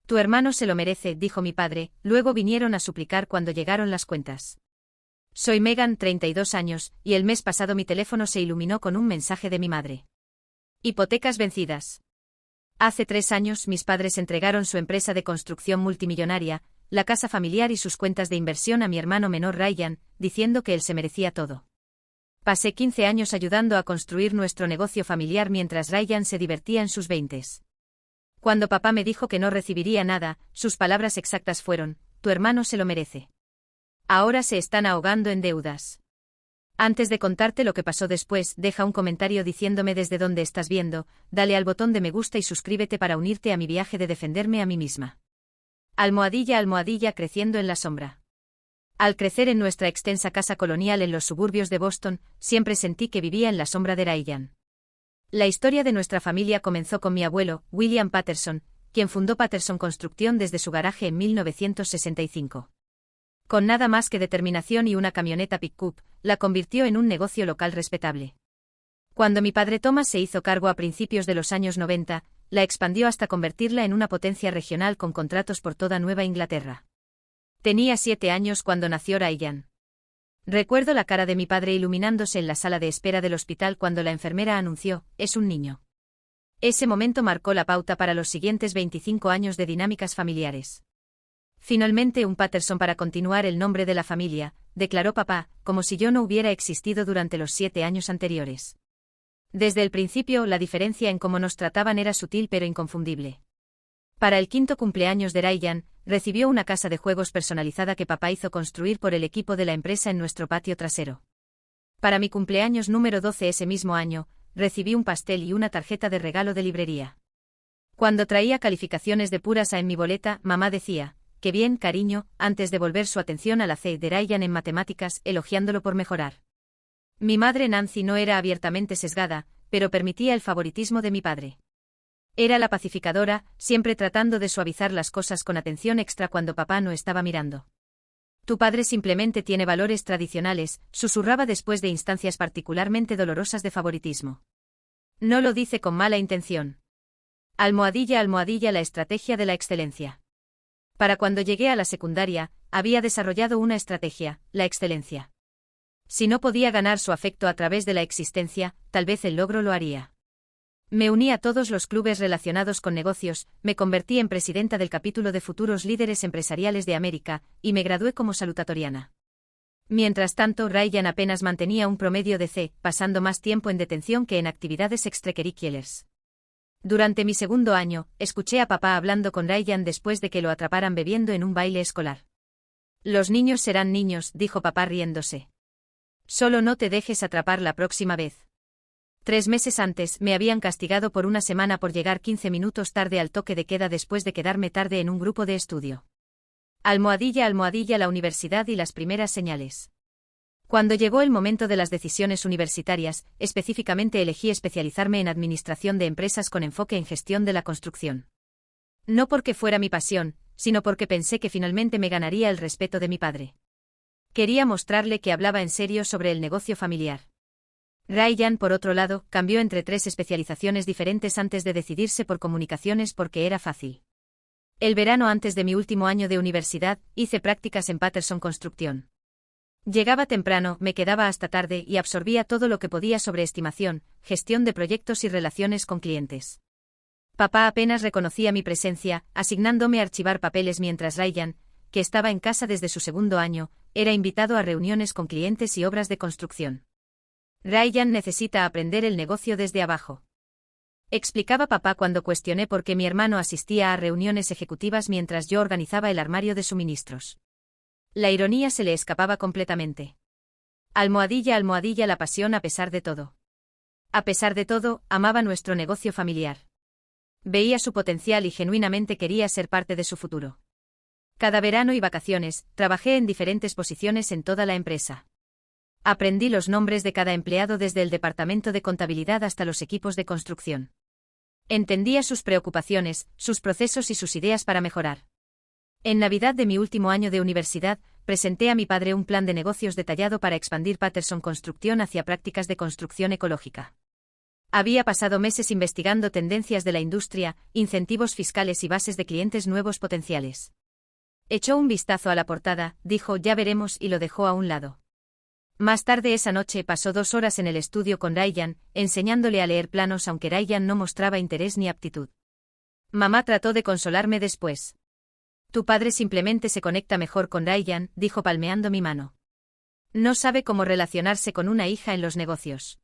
Tu hermano se lo merece, dijo mi padre, luego vinieron a suplicar cuando llegaron las cuentas. Soy Megan, 32 años, y el mes pasado mi teléfono se iluminó con un mensaje de mi madre. Hipotecas vencidas. Hace 3 años mis padres entregaron su empresa de construcción multimillonaria, la casa familiar y sus cuentas de inversión a mi hermano menor Ryan, diciendo que él se merecía todo. Pasé 15 años ayudando a construir nuestro negocio familiar mientras Ryan se divertía en sus 20s. Cuando papá me dijo que no recibiría nada, sus palabras exactas fueron: tu hermano se lo merece. Ahora se están ahogando en deudas. Antes de contarte lo que pasó después, deja un comentario diciéndome desde dónde estás viendo, dale al botón de me gusta y suscríbete para unirte a mi viaje de defenderme a mí misma. Almohadilla creciendo en la sombra. Al crecer en nuestra extensa casa colonial en los suburbios de Boston, siempre sentí que vivía en la sombra de Ryan. La historia de nuestra familia comenzó con mi abuelo, William Patterson, quien fundó Patterson Construcción desde su garaje en 1965. Con nada más que determinación y una camioneta pick-up, la convirtió en un negocio local respetable. Cuando mi padre Thomas se hizo cargo a principios de los años 90, la expandió hasta convertirla en una potencia regional con contratos por toda Nueva Inglaterra. Tenía 7 años cuando nació Ryan. Recuerdo la cara de mi padre iluminándose en la sala de espera del hospital cuando la enfermera anunció: es un niño. Ese momento marcó la pauta para los siguientes 25 años de dinámicas familiares. Finalmente un Patterson para continuar el nombre de la familia, declaró papá, como si yo no hubiera existido durante los 7 años anteriores. Desde el principio, la diferencia en cómo nos trataban era sutil pero inconfundible. Para el 5º cumpleaños de Ryan, recibió una casa de juegos personalizada que papá hizo construir por el equipo de la empresa en nuestro patio trasero. Para mi cumpleaños número 12 ese mismo año, recibí un pastel y una tarjeta de regalo de librería. Cuando traía calificaciones de puras A en mi boleta, mamá decía: qué bien, cariño, antes de volver su atención a la C de Ryan en matemáticas, elogiándolo por mejorar. Mi madre Nancy no era abiertamente sesgada, pero permitía el favoritismo de mi padre. Era la pacificadora, siempre tratando de suavizar las cosas con atención extra cuando papá no estaba mirando. Tu padre simplemente tiene valores tradicionales, susurraba después de instancias particularmente dolorosas de favoritismo. No lo dice con mala intención. Almohadilla, la estrategia de la excelencia. Para cuando llegué a la secundaria, había desarrollado una estrategia: la excelencia. Si no podía ganar su afecto a través de la existencia, tal vez el logro lo haría. Me uní a todos los clubes relacionados con negocios, me convertí en presidenta del capítulo de Futuros Líderes Empresariales de América, y me gradué como salutatoriana. Mientras tanto, Ryan apenas mantenía un promedio de C, pasando más tiempo en detención que en actividades extracurriculares. Durante mi 2º año, escuché a papá hablando con Ryan después de que lo atraparan bebiendo en un baile escolar. Los niños serán niños, dijo papá riéndose. Solo no te dejes atrapar la próxima vez. 3 meses antes, me habían castigado por una semana por llegar 15 minutos tarde al toque de queda después de quedarme tarde en un grupo de estudio. Almohadilla, la universidad y las primeras señales. Cuando llegó el momento de las decisiones universitarias, específicamente elegí especializarme en administración de empresas con enfoque en gestión de la construcción. No porque fuera mi pasión, sino porque pensé que finalmente me ganaría el respeto de mi padre. Quería mostrarle que hablaba en serio sobre el negocio familiar. Ryan, por otro lado, cambió entre 3 especializaciones diferentes antes de decidirse por comunicaciones porque era fácil. El verano antes de mi último año de universidad, hice prácticas en Patterson Construcción. Llegaba temprano, me quedaba hasta tarde y absorbía todo lo que podía sobre estimación, gestión de proyectos y relaciones con clientes. Papá apenas reconocía mi presencia, asignándome a archivar papeles mientras Ryan, que estaba en casa desde su 2º año, era invitado a reuniones con clientes y obras de construcción. Ryan necesita aprender el negocio desde abajo. Explicaba papá cuando cuestioné por qué mi hermano asistía a reuniones ejecutivas mientras yo organizaba el armario de suministros. La ironía se le escapaba completamente. Almohadilla, la pasión a pesar de todo. A pesar de todo, amaba nuestro negocio familiar. Veía su potencial y genuinamente quería ser parte de su futuro. Cada verano y vacaciones, trabajé en diferentes posiciones en toda la empresa. Aprendí los nombres de cada empleado desde el departamento de contabilidad hasta los equipos de construcción. Entendía sus preocupaciones, sus procesos y sus ideas para mejorar. En Navidad de mi último año de universidad, presenté a mi padre un plan de negocios detallado para expandir Patterson Construcción hacia prácticas de construcción ecológica. Había pasado meses investigando tendencias de la industria, incentivos fiscales y bases de clientes nuevos potenciales. Echó un vistazo a la portada, dijo ya veremos y lo dejó a un lado. Más tarde esa noche pasó 2 horas en el estudio con Ryan, enseñándole a leer planos aunque Ryan no mostraba interés ni aptitud. Mamá trató de consolarme después. Tu padre simplemente se conecta mejor con Ryan, dijo palmeando mi mano. No sabe cómo relacionarse con una hija en los negocios.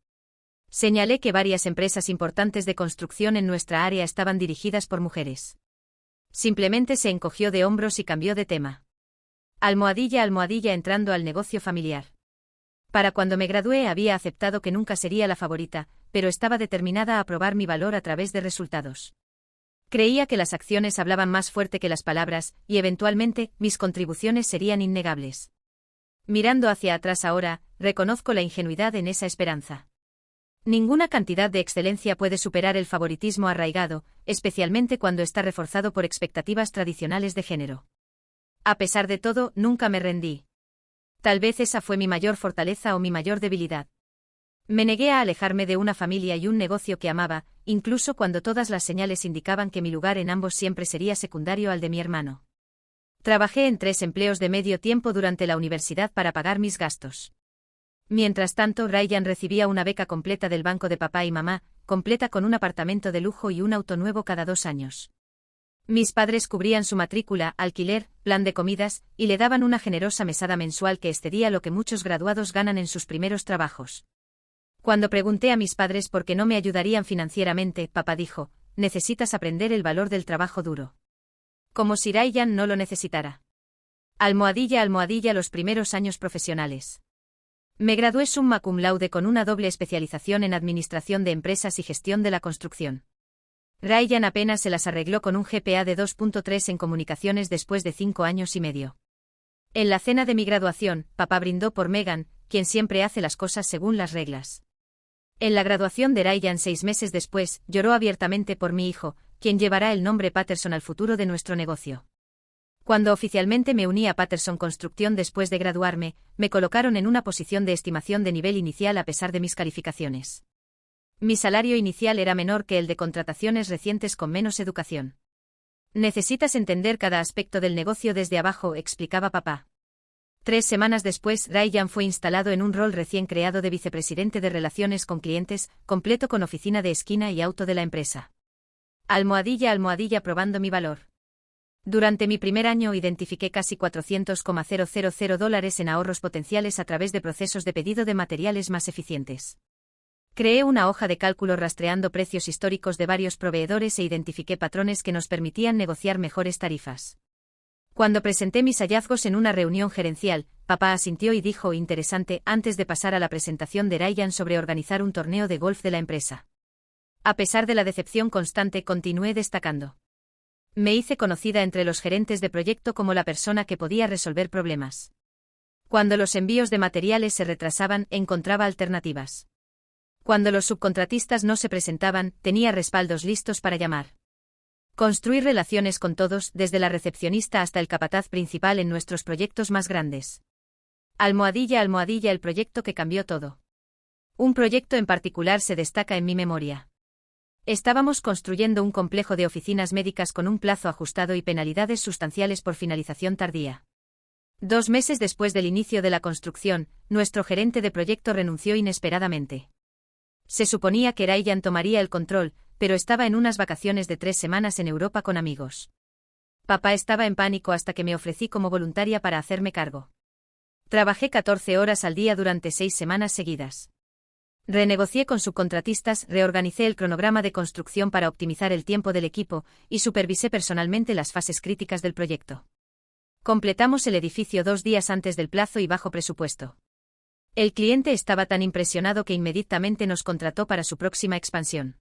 Señalé que varias empresas importantes de construcción en nuestra área estaban dirigidas por mujeres. Simplemente se encogió de hombros y cambió de tema. Almohadilla entrando al negocio familiar. Para cuando me gradué había aceptado que nunca sería la favorita, pero estaba determinada a probar mi valor a través de resultados. Creía que las acciones hablaban más fuerte que las palabras, y eventualmente, mis contribuciones serían innegables. Mirando hacia atrás ahora, reconozco la ingenuidad en esa esperanza. Ninguna cantidad de excelencia puede superar el favoritismo arraigado, especialmente cuando está reforzado por expectativas tradicionales de género. A pesar de todo, nunca me rendí. Tal vez esa fue mi mayor fortaleza o mi mayor debilidad. Me negué a alejarme de una familia y un negocio que amaba, incluso cuando todas las señales indicaban que mi lugar en ambos siempre sería secundario al de mi hermano. Trabajé en 3 empleos de medio tiempo durante la universidad para pagar mis gastos. Mientras tanto, Ryan recibía una beca completa del banco de papá y mamá, completa con un apartamento de lujo y un auto nuevo cada 2 años. Mis padres cubrían su matrícula, alquiler, plan de comidas, y le daban una generosa mesada mensual que excedía lo que muchos graduados ganan en sus primeros trabajos. Cuando pregunté a mis padres por qué no me ayudarían financieramente, papá dijo, necesitas aprender el valor del trabajo duro. Como si Ryan no lo necesitara. Almohadilla los primeros años profesionales. Me gradué summa cum laude con una doble especialización en administración de empresas y gestión de la construcción. Ryan apenas se las arregló con un GPA de 2.3 en comunicaciones después de 5 años y medio. En la cena de mi graduación, papá brindó por Megan, quien siempre hace las cosas según las reglas. En la graduación de Ryan 6 meses después, lloró abiertamente por mi hijo, quien llevará el nombre Patterson al futuro de nuestro negocio. Cuando oficialmente me uní a Patterson Construcción después de graduarme, me colocaron en una posición de estimación de nivel inicial a pesar de mis calificaciones. Mi salario inicial era menor que el de contrataciones recientes con menos educación. Necesitas entender cada aspecto del negocio desde abajo, explicaba papá. 3 semanas después, Ryan fue instalado en un rol recién creado de vicepresidente de Relaciones con Clientes, completo con oficina de esquina y auto de la empresa. Almohadilla probando mi valor. Durante mi primer año identifiqué casi $400,000 en ahorros potenciales a través de procesos de pedido de materiales más eficientes. Creé una hoja de cálculo rastreando precios históricos de varios proveedores e identifiqué patrones que nos permitían negociar mejores tarifas. Cuando presenté mis hallazgos en una reunión gerencial, papá asintió y dijo interesante antes de pasar a la presentación de Ryan sobre organizar un torneo de golf de la empresa. A pesar de la decepción constante, continué destacando. Me hice conocida entre los gerentes de proyecto como la persona que podía resolver problemas. Cuando los envíos de materiales se retrasaban, encontraba alternativas. Cuando los subcontratistas no se presentaban, tenía respaldos listos para llamar. Construir relaciones con todos, desde la recepcionista hasta el capataz principal en nuestros proyectos más grandes. Almohadilla el proyecto que cambió todo. Un proyecto en particular se destaca en mi memoria. Estábamos construyendo un complejo de oficinas médicas con un plazo ajustado y penalidades sustanciales por finalización tardía. 2 meses después del inicio de la construcción, nuestro gerente de proyecto renunció inesperadamente. Se suponía que Ryan tomaría el control, pero estaba en unas vacaciones de 3 semanas en Europa con amigos. Papá estaba en pánico hasta que me ofrecí como voluntaria para hacerme cargo. Trabajé 14 horas al día durante 6 semanas seguidas. Renegocié con subcontratistas, reorganicé el cronograma de construcción para optimizar el tiempo del equipo, y supervisé personalmente las fases críticas del proyecto. Completamos el edificio 2 días antes del plazo y bajo presupuesto. El cliente estaba tan impresionado que inmediatamente nos contrató para su próxima expansión.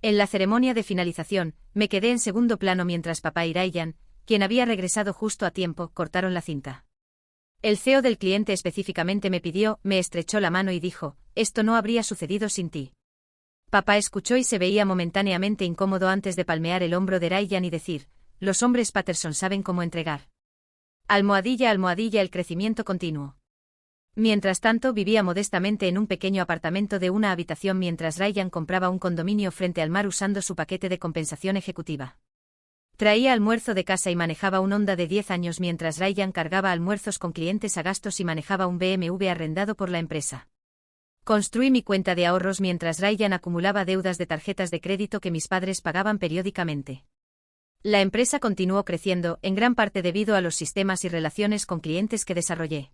En la ceremonia de finalización, me quedé en segundo plano mientras papá y Ryan, quien había regresado justo a tiempo, cortaron la cinta. El CEO del cliente específicamente me estrechó la mano y dijo, esto no habría sucedido sin ti. Papá escuchó y se veía momentáneamente incómodo antes de palmear el hombro de Ryan y decir, los hombres Patterson saben cómo entregar. Almohadilla el crecimiento continuo. Mientras tanto, vivía modestamente en un pequeño apartamento de una habitación mientras Ryan compraba un condominio frente al mar usando su paquete de compensación ejecutiva. Traía almuerzo de casa y manejaba un Honda de 10 años mientras Ryan cargaba almuerzos con clientes a gastos y manejaba un BMW arrendado por la empresa. Construí mi cuenta de ahorros mientras Ryan acumulaba deudas de tarjetas de crédito que mis padres pagaban periódicamente. La empresa continuó creciendo, en gran parte debido a los sistemas y relaciones con clientes que desarrollé.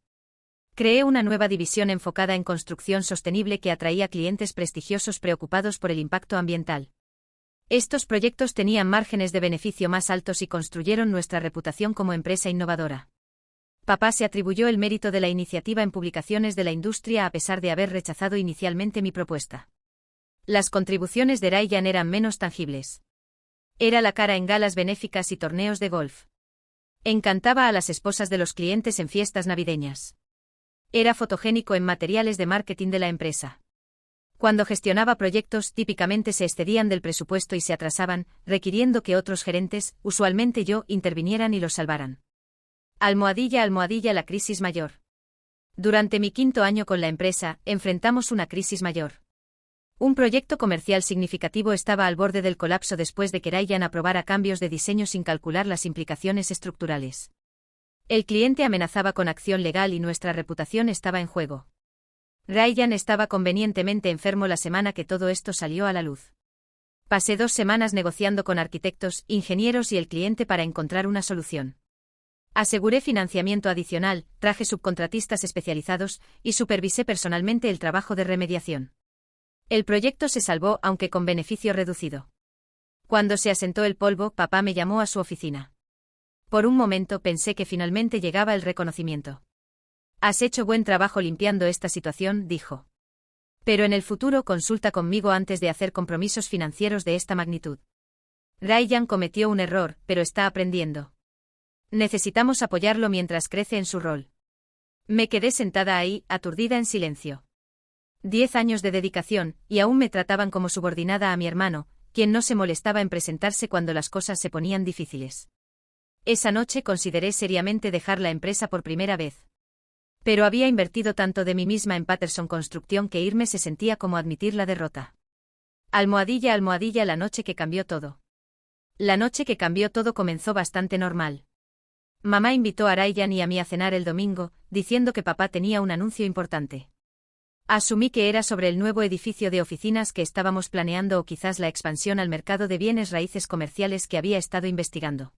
Creé una nueva división enfocada en construcción sostenible que atraía clientes prestigiosos preocupados por el impacto ambiental. Estos proyectos tenían márgenes de beneficio más altos y construyeron nuestra reputación como empresa innovadora. Papá se atribuyó el mérito de la iniciativa en publicaciones de la industria a pesar de haber rechazado inicialmente mi propuesta. Las contribuciones de Ryan eran menos tangibles. Era la cara en galas benéficas y torneos de golf. Encantaba a las esposas de los clientes en fiestas navideñas. Era fotogénico en materiales de marketing de la empresa. Cuando gestionaba proyectos, típicamente se excedían del presupuesto y se atrasaban, requiriendo que otros gerentes, usualmente yo, intervinieran y los salvaran. Almohadilla, la crisis mayor. Durante mi 5º año con la empresa, enfrentamos una crisis mayor. Un proyecto comercial significativo estaba al borde del colapso después de que Ryan aprobara cambios de diseño sin calcular las implicaciones estructurales. El cliente amenazaba con acción legal y nuestra reputación estaba en juego. Ryan estaba convenientemente enfermo la semana que todo esto salió a la luz. Pasé 2 semanas negociando con arquitectos, ingenieros y el cliente para encontrar una solución. Aseguré financiamiento adicional, traje subcontratistas especializados y supervisé personalmente el trabajo de remediación. El proyecto se salvó, aunque con beneficio reducido. Cuando se asentó el polvo, papá me llamó a su oficina. Por un momento pensé que finalmente llegaba el reconocimiento. «Has hecho buen trabajo limpiando esta situación», dijo. «Pero en el futuro consulta conmigo antes de hacer compromisos financieros de esta magnitud. Ryan cometió un error, pero está aprendiendo. Necesitamos apoyarlo mientras crece en su rol». Me quedé sentada ahí, aturdida en silencio. 10 años de dedicación, y aún me trataban como subordinada a mi hermano, quien no se molestaba en presentarse cuando las cosas se ponían difíciles. Esa noche consideré seriamente dejar la empresa por primera vez. Pero había invertido tanto de mí misma en Patterson Construction que irme se sentía como admitir la derrota. Almohadilla, la noche que cambió todo. La noche que cambió todo comenzó bastante normal. Mamá invitó a Ryan y a mí a cenar el domingo, diciendo que papá tenía un anuncio importante. Asumí que era sobre el nuevo edificio de oficinas que estábamos planeando o quizás la expansión al mercado de bienes raíces comerciales que había estado investigando.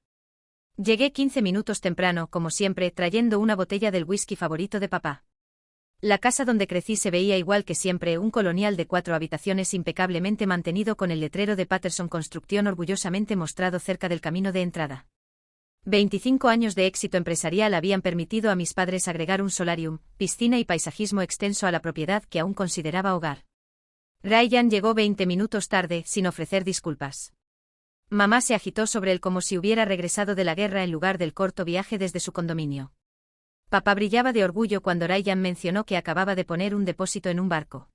Llegué 15 minutos temprano, como siempre, trayendo una botella del whisky favorito de papá. La casa donde crecí se veía igual que siempre, un colonial de 4 habitaciones impecablemente mantenido con el letrero de Patterson Construction orgullosamente mostrado cerca del camino de entrada. 25 años de éxito empresarial habían permitido a mis padres agregar un solarium, piscina y paisajismo extenso a la propiedad que aún consideraba hogar. Ryan llegó 20 minutos tarde, sin ofrecer disculpas. Mamá se agitó sobre él como si hubiera regresado de la guerra en lugar del corto viaje desde su condominio. Papá brillaba de orgullo cuando Ryan mencionó que acababa de poner un depósito en un barco.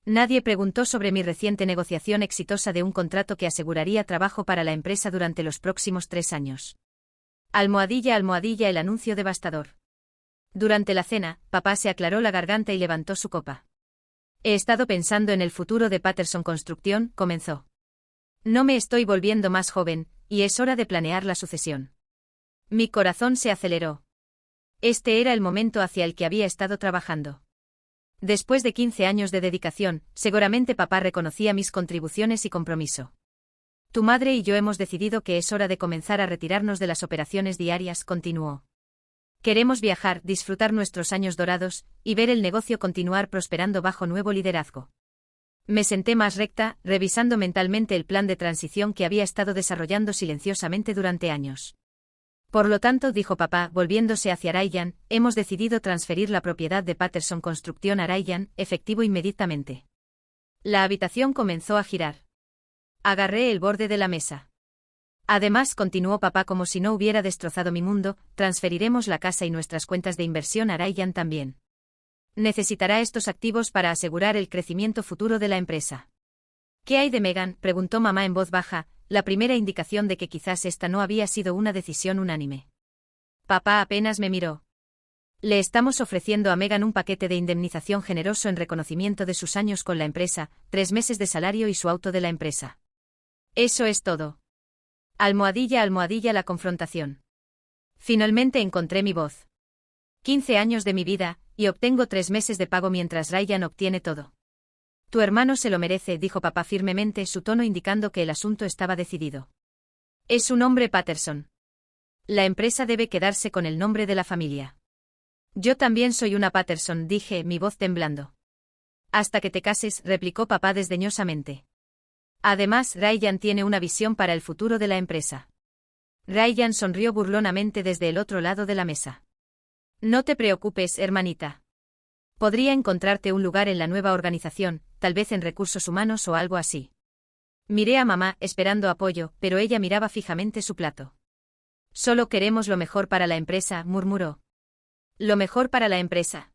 Nadie preguntó sobre mi reciente negociación exitosa de un contrato que aseguraría trabajo para la empresa durante los próximos 3 años. Almohadilla, el anuncio devastador. Durante la cena, papá se aclaró la garganta y levantó su copa. He estado pensando en el futuro de Patterson Construction, comenzó. No me estoy volviendo más joven, y es hora de planear la sucesión. Mi corazón se aceleró. Este era el momento hacia el que había estado trabajando. Después de 15 años de dedicación, seguramente papá reconocía mis contribuciones y compromiso. Tu madre y yo hemos decidido que es hora de comenzar a retirarnos de las operaciones diarias, continuó. Queremos viajar, disfrutar nuestros años dorados, y ver el negocio continuar prosperando bajo nuevo liderazgo. Me senté más recta, revisando mentalmente el plan de transición que había estado desarrollando silenciosamente durante años. Por lo tanto, dijo papá, volviéndose hacia Ryan, hemos decidido transferir la propiedad de Patterson Construction a Ryan, efectivo inmediatamente. La habitación comenzó a girar. Agarré el borde de la mesa. Además, continuó papá como si no hubiera destrozado mi mundo, transferiremos la casa y nuestras cuentas de inversión a Ryan también. Necesitará estos activos para asegurar el crecimiento futuro de la empresa. ¿Qué hay de Megan?, preguntó mamá en voz baja, la primera indicación de que quizás esta no había sido una decisión unánime. Papá apenas me miró. Le estamos ofreciendo a Megan un paquete de indemnización generoso en reconocimiento de sus años con la empresa, 3 meses de salario y su auto de la empresa. Eso es todo. Almohadilla, almohadilla, la confrontación. Finalmente encontré mi voz. 15 años de mi vida, y obtengo 3 meses de pago mientras Ryan obtiene todo. Tu hermano se lo merece, dijo papá firmemente, su tono indicando que el asunto estaba decidido. Es un hombre Patterson. La empresa debe quedarse con el nombre de la familia. Yo también soy una Patterson, dije, mi voz temblando. Hasta que te cases, replicó papá desdeñosamente. Además, Ryan tiene una visión para el futuro de la empresa. Ryan sonrió burlonamente desde el otro lado de la mesa. No te preocupes, hermanita. Podría encontrarte un lugar en la nueva organización, tal vez en recursos humanos o algo así. Miré a mamá, esperando apoyo, pero ella miraba fijamente su plato. Solo queremos lo mejor para la empresa, murmuró. Lo mejor para la empresa.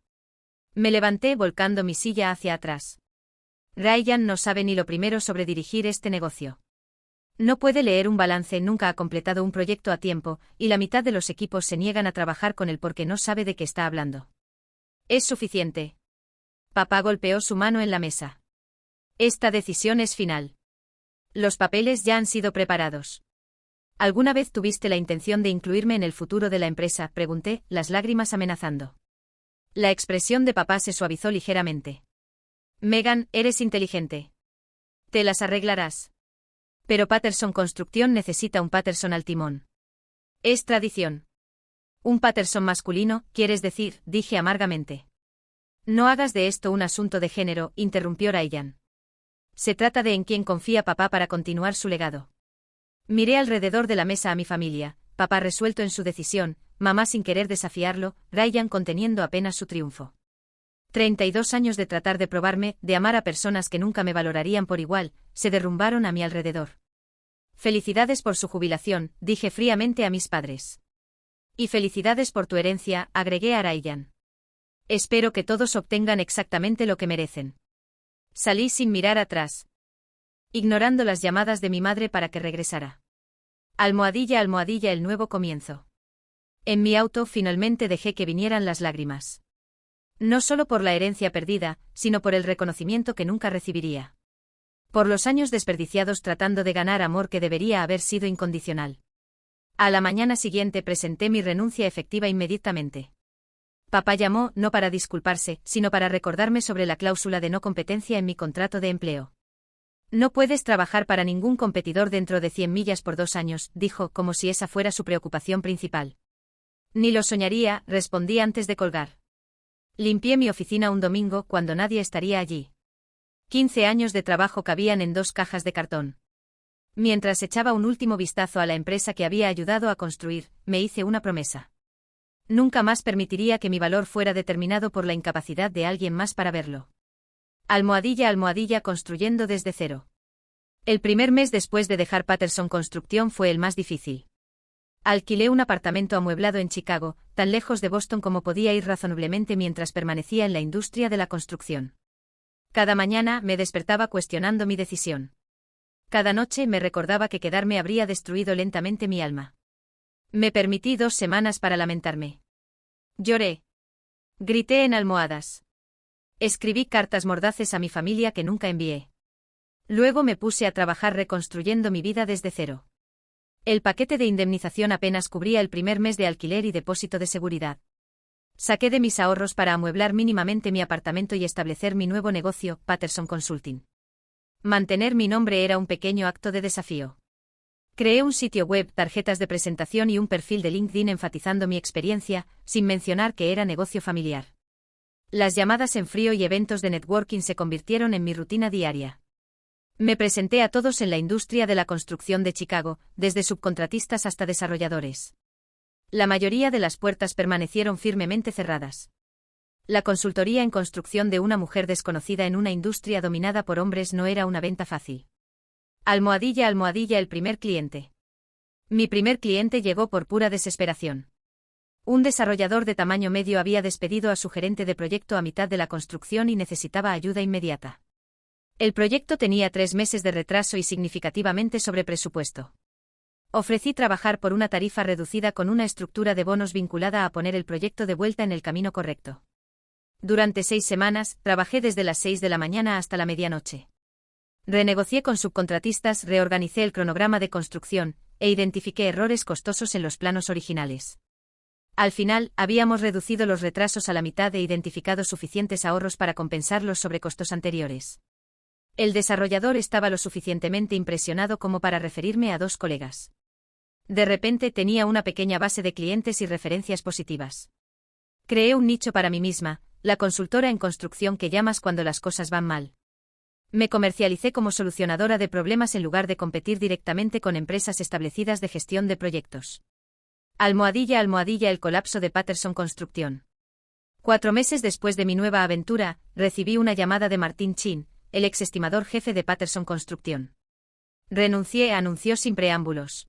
Me levanté volcando mi silla hacia atrás. Ryan no sabe ni lo primero sobre dirigir este negocio. No puede leer un balance, nunca ha completado un proyecto a tiempo, y la mitad de los equipos se niegan a trabajar con él porque no sabe de qué está hablando. Es suficiente. Papá golpeó su mano en la mesa. Esta decisión es final. Los papeles ya han sido preparados. ¿Alguna vez tuviste la intención de incluirme en el futuro de la empresa?, pregunté, las lágrimas amenazando. La expresión de papá se suavizó ligeramente. Megan, eres inteligente. Te las arreglarás. Pero Patterson Construcción necesita un Patterson al timón. Es tradición. Un Patterson masculino, quieres decir, dije amargamente. No hagas de esto un asunto de género, interrumpió Ryan. Se trata de en quién confía papá para continuar su legado. Miré alrededor de la mesa a mi familia, papá resuelto en su decisión, mamá sin querer desafiarlo, Ryan conteniendo apenas su triunfo. 32 años de tratar de probarme, de amar a personas que nunca me valorarían por igual, se derrumbaron a mi alrededor. Felicidades por su jubilación, dije fríamente a mis padres. Y felicidades por tu herencia, agregué a Ryan. Espero que todos obtengan exactamente lo que merecen. Salí sin mirar atrás, ignorando las llamadas de mi madre para que regresara. Almohadilla, almohadilla, el nuevo comienzo. En mi auto finalmente dejé que vinieran las lágrimas. No solo por la herencia perdida, sino por el reconocimiento que nunca recibiría. Por los años desperdiciados tratando de ganar amor que debería haber sido incondicional. A la mañana siguiente presenté mi renuncia efectiva inmediatamente. Papá llamó, no para disculparse, sino para recordarme sobre la cláusula de no competencia en mi contrato de empleo. No puedes trabajar para ningún competidor dentro de 100 millas por 2 años, dijo, como si esa fuera su preocupación principal. Ni lo soñaría, respondí antes de colgar. Limpié mi oficina un domingo cuando nadie estaría allí. 15 años de trabajo cabían en 2 cajas de cartón. Mientras echaba un último vistazo a la empresa que había ayudado a construir, me hice una promesa. Nunca más permitiría que mi valor fuera determinado por la incapacidad de alguien más para verlo. Almohadilla, almohadilla, construyendo desde cero. El primer mes después de dejar Patterson Construcción fue el más difícil. Alquilé un apartamento amueblado en Chicago, tan lejos de Boston como podía ir razonablemente mientras permanecía en la industria de la construcción. Cada mañana me despertaba cuestionando mi decisión. Cada noche me recordaba que quedarme habría destruido lentamente mi alma. Me permití 2 semanas para lamentarme. Lloré. Grité en almohadas. Escribí cartas mordaces a mi familia que nunca envié. Luego me puse a trabajar reconstruyendo mi vida desde cero. El paquete de indemnización apenas cubría el primer mes de alquiler y depósito de seguridad. Saqué de mis ahorros para amueblar mínimamente mi apartamento y establecer mi nuevo negocio, Patterson Consulting. Mantener mi nombre era un pequeño acto de desafío. Creé un sitio web, tarjetas de presentación y un perfil de LinkedIn enfatizando mi experiencia, sin mencionar que era negocio familiar. Las llamadas en frío y eventos de networking se convirtieron en mi rutina diaria. Me presenté a todos en la industria de la construcción de Chicago, desde subcontratistas hasta desarrolladores. La mayoría de las puertas permanecieron firmemente cerradas. La consultoría en construcción de una mujer desconocida en una industria dominada por hombres no era una venta fácil. Almohadilla, almohadilla, el primer cliente. Mi primer cliente llegó por pura desesperación. Un desarrollador de tamaño medio había despedido a su gerente de proyecto a mitad de la construcción y necesitaba ayuda inmediata. El proyecto tenía 3 meses de retraso y significativamente sobre presupuesto. Ofrecí trabajar por una tarifa reducida con una estructura de bonos vinculada a poner el proyecto de vuelta en el camino correcto. Durante 6 semanas, trabajé desde las 6 de la mañana hasta la medianoche. Renegocié con subcontratistas, reorganicé el cronograma de construcción, e identifiqué errores costosos en los planos originales. Al final, habíamos reducido los retrasos a la mitad e identificado suficientes ahorros para compensar los sobrecostos anteriores. El desarrollador estaba lo suficientemente impresionado como para referirme a 2 colegas. De repente tenía una pequeña base de clientes y referencias positivas. Creé un nicho para mí misma, la consultora en construcción que llamas cuando las cosas van mal. Me comercialicé como solucionadora de problemas en lugar de competir directamente con empresas establecidas de gestión de proyectos. Almohadilla el colapso de Patterson Construction. 4 meses después de mi nueva aventura, recibí una llamada de Martin Chin, el exestimador jefe de Patterson Construction. Renuncié, anunció sin preámbulos.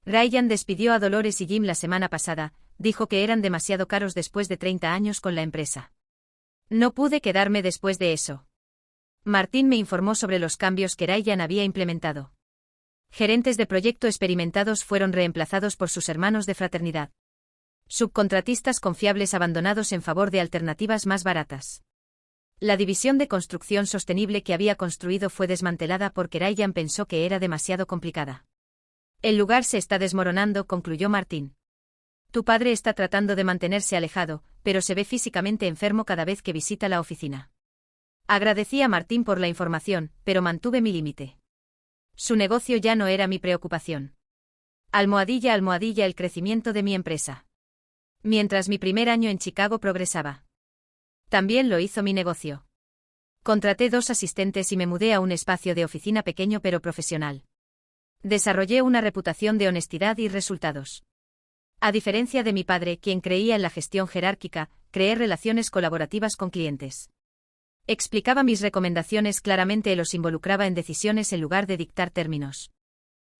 Ryan despidió a Dolores y Jim la semana pasada, dijo que eran demasiado caros después de 30 años con la empresa. No pude quedarme después de eso. Martin me informó sobre los cambios que Ryan había implementado. Gerentes de proyecto experimentados fueron reemplazados por sus hermanos de fraternidad. Subcontratistas confiables abandonados en favor de alternativas más baratas. La división de construcción sostenible que había construido fue desmantelada porque Ryan pensó que era demasiado complicada. El lugar se está desmoronando, concluyó Martin. Tu padre está tratando de mantenerse alejado, pero se ve físicamente enfermo cada vez que visita la oficina. Agradecí a Martin por la información, pero mantuve mi límite. Su negocio ya no era mi preocupación. Almohadilla el crecimiento de mi empresa. Mientras mi primer año en Chicago progresaba. También lo hizo mi negocio. Contraté 2 asistentes y me mudé a un espacio de oficina pequeño pero profesional. Desarrollé una reputación de honestidad y resultados. A diferencia de mi padre, quien creía en la gestión jerárquica, creé relaciones colaborativas con clientes. Explicaba mis recomendaciones claramente y los involucraba en decisiones en lugar de dictar términos.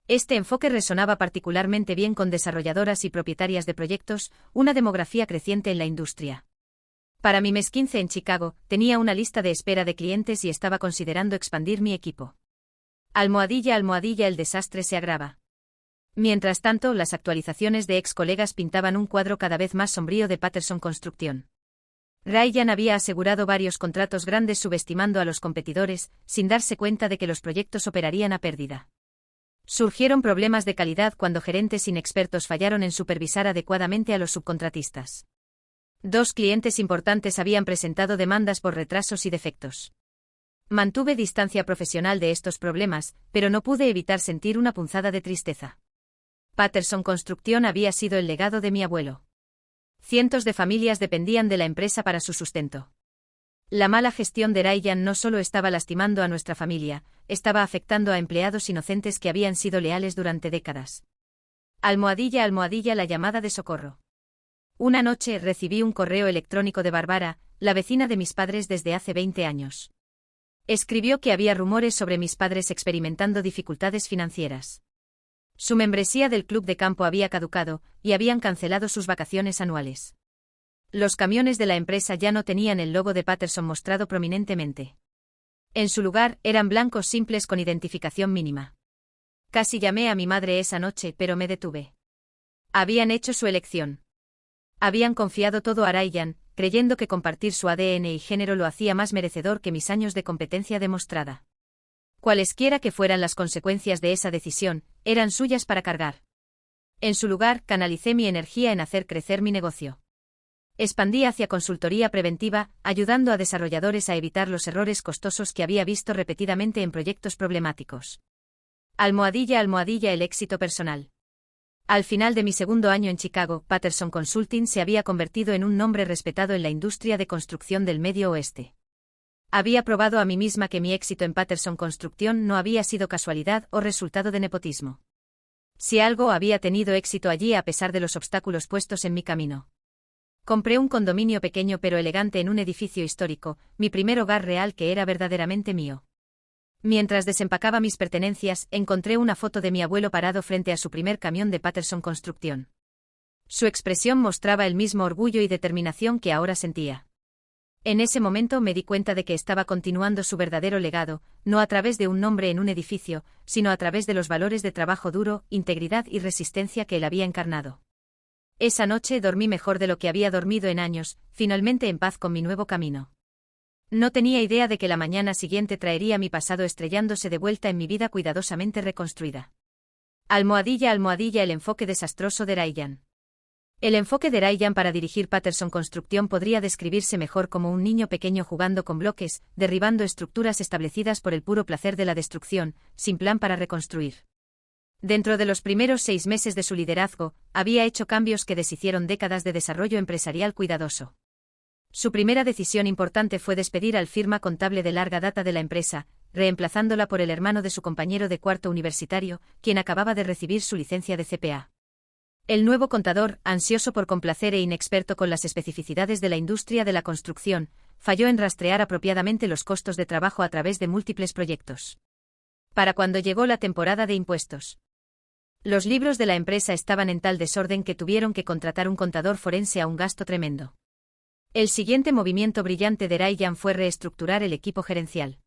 Este enfoque resonaba particularmente bien con desarrolladoras y propietarias de proyectos, una demografía creciente en la industria. Para mi mes 15 en Chicago, tenía una lista de espera de clientes y estaba considerando expandir mi equipo. Almohadilla el desastre se agrava. Mientras tanto, las actualizaciones de ex colegas pintaban un cuadro cada vez más sombrío de Patterson Construction. Ryan había asegurado varios contratos grandes subestimando a los competidores, sin darse cuenta de que los proyectos operarían a pérdida. Surgieron problemas de calidad cuando gerentes inexpertos fallaron en supervisar adecuadamente a los subcontratistas. 2 clientes importantes habían presentado demandas por retrasos y defectos. Mantuve distancia profesional de estos problemas, pero no pude evitar sentir una punzada de tristeza. Patterson Construction había sido el legado de mi abuelo. Cientos de familias dependían de la empresa para su sustento. La mala gestión de Ryan no solo estaba lastimando a nuestra familia, estaba afectando a empleados inocentes que habían sido leales durante décadas. Almohadilla la llamada de socorro. Una noche recibí un correo electrónico de Bárbara, la vecina de mis padres desde hace 20 años. Escribió que había rumores sobre mis padres experimentando dificultades financieras. Su membresía del club de campo había caducado, y habían cancelado sus vacaciones anuales. Los camiones de la empresa ya no tenían el logo de Patterson mostrado prominentemente. En su lugar, eran blancos simples con identificación mínima. Casi llamé a mi madre esa noche, pero me detuve. Habían hecho su elección. Habían confiado todo a Ryan, creyendo que compartir su ADN y género lo hacía más merecedor que mis años de competencia demostrada. Cualesquiera que fueran las consecuencias de esa decisión, eran suyas para cargar. En su lugar, canalicé mi energía en hacer crecer mi negocio. Expandí hacia consultoría preventiva, ayudando a desarrolladores a evitar los errores costosos que había visto repetidamente en proyectos problemáticos. Almohadilla el éxito personal. Al final de mi segundo año en Chicago, Patterson Consulting se había convertido en un nombre respetado en la industria de construcción del Medio Oeste. Había probado a mí misma que mi éxito en Patterson Construction no había sido casualidad o resultado de nepotismo. Si algo había tenido éxito allí a pesar de los obstáculos puestos en mi camino. Compré un condominio pequeño pero elegante en un edificio histórico, mi primer hogar real que era verdaderamente mío. Mientras desempacaba mis pertenencias, encontré una foto de mi abuelo parado frente a su primer camión de Patterson Construction. Su expresión mostraba el mismo orgullo y determinación que ahora sentía. En ese momento me di cuenta de que estaba continuando su verdadero legado, no a través de un nombre en un edificio, sino a través de los valores de trabajo duro, integridad y resistencia que él había encarnado. Esa noche dormí mejor de lo que había dormido en años, finalmente en paz con mi nuevo camino. No tenía idea de que la mañana siguiente traería mi pasado estrellándose de vuelta en mi vida cuidadosamente reconstruida. Almohadilla, el enfoque desastroso de Ryan. El enfoque de Ryan para dirigir Patterson Construction podría describirse mejor como un niño pequeño jugando con bloques, derribando estructuras establecidas por el puro placer de la destrucción, sin plan para reconstruir. Dentro de los primeros 6 meses de su liderazgo, había hecho cambios que deshicieron décadas de desarrollo empresarial cuidadoso. Su primera decisión importante fue despedir al firma contable de larga data de la empresa, reemplazándola por el hermano de su compañero de cuarto universitario, quien acababa de recibir su licencia de CPA. El nuevo contador, ansioso por complacer e inexperto con las especificidades de la industria de la construcción, falló en rastrear apropiadamente los costos de trabajo a través de múltiples proyectos. Para cuando llegó la temporada de impuestos, los libros de la empresa estaban en tal desorden que tuvieron que contratar un contador forense a un gasto tremendo. El siguiente movimiento brillante de Ryan fue reestructurar el equipo gerencial.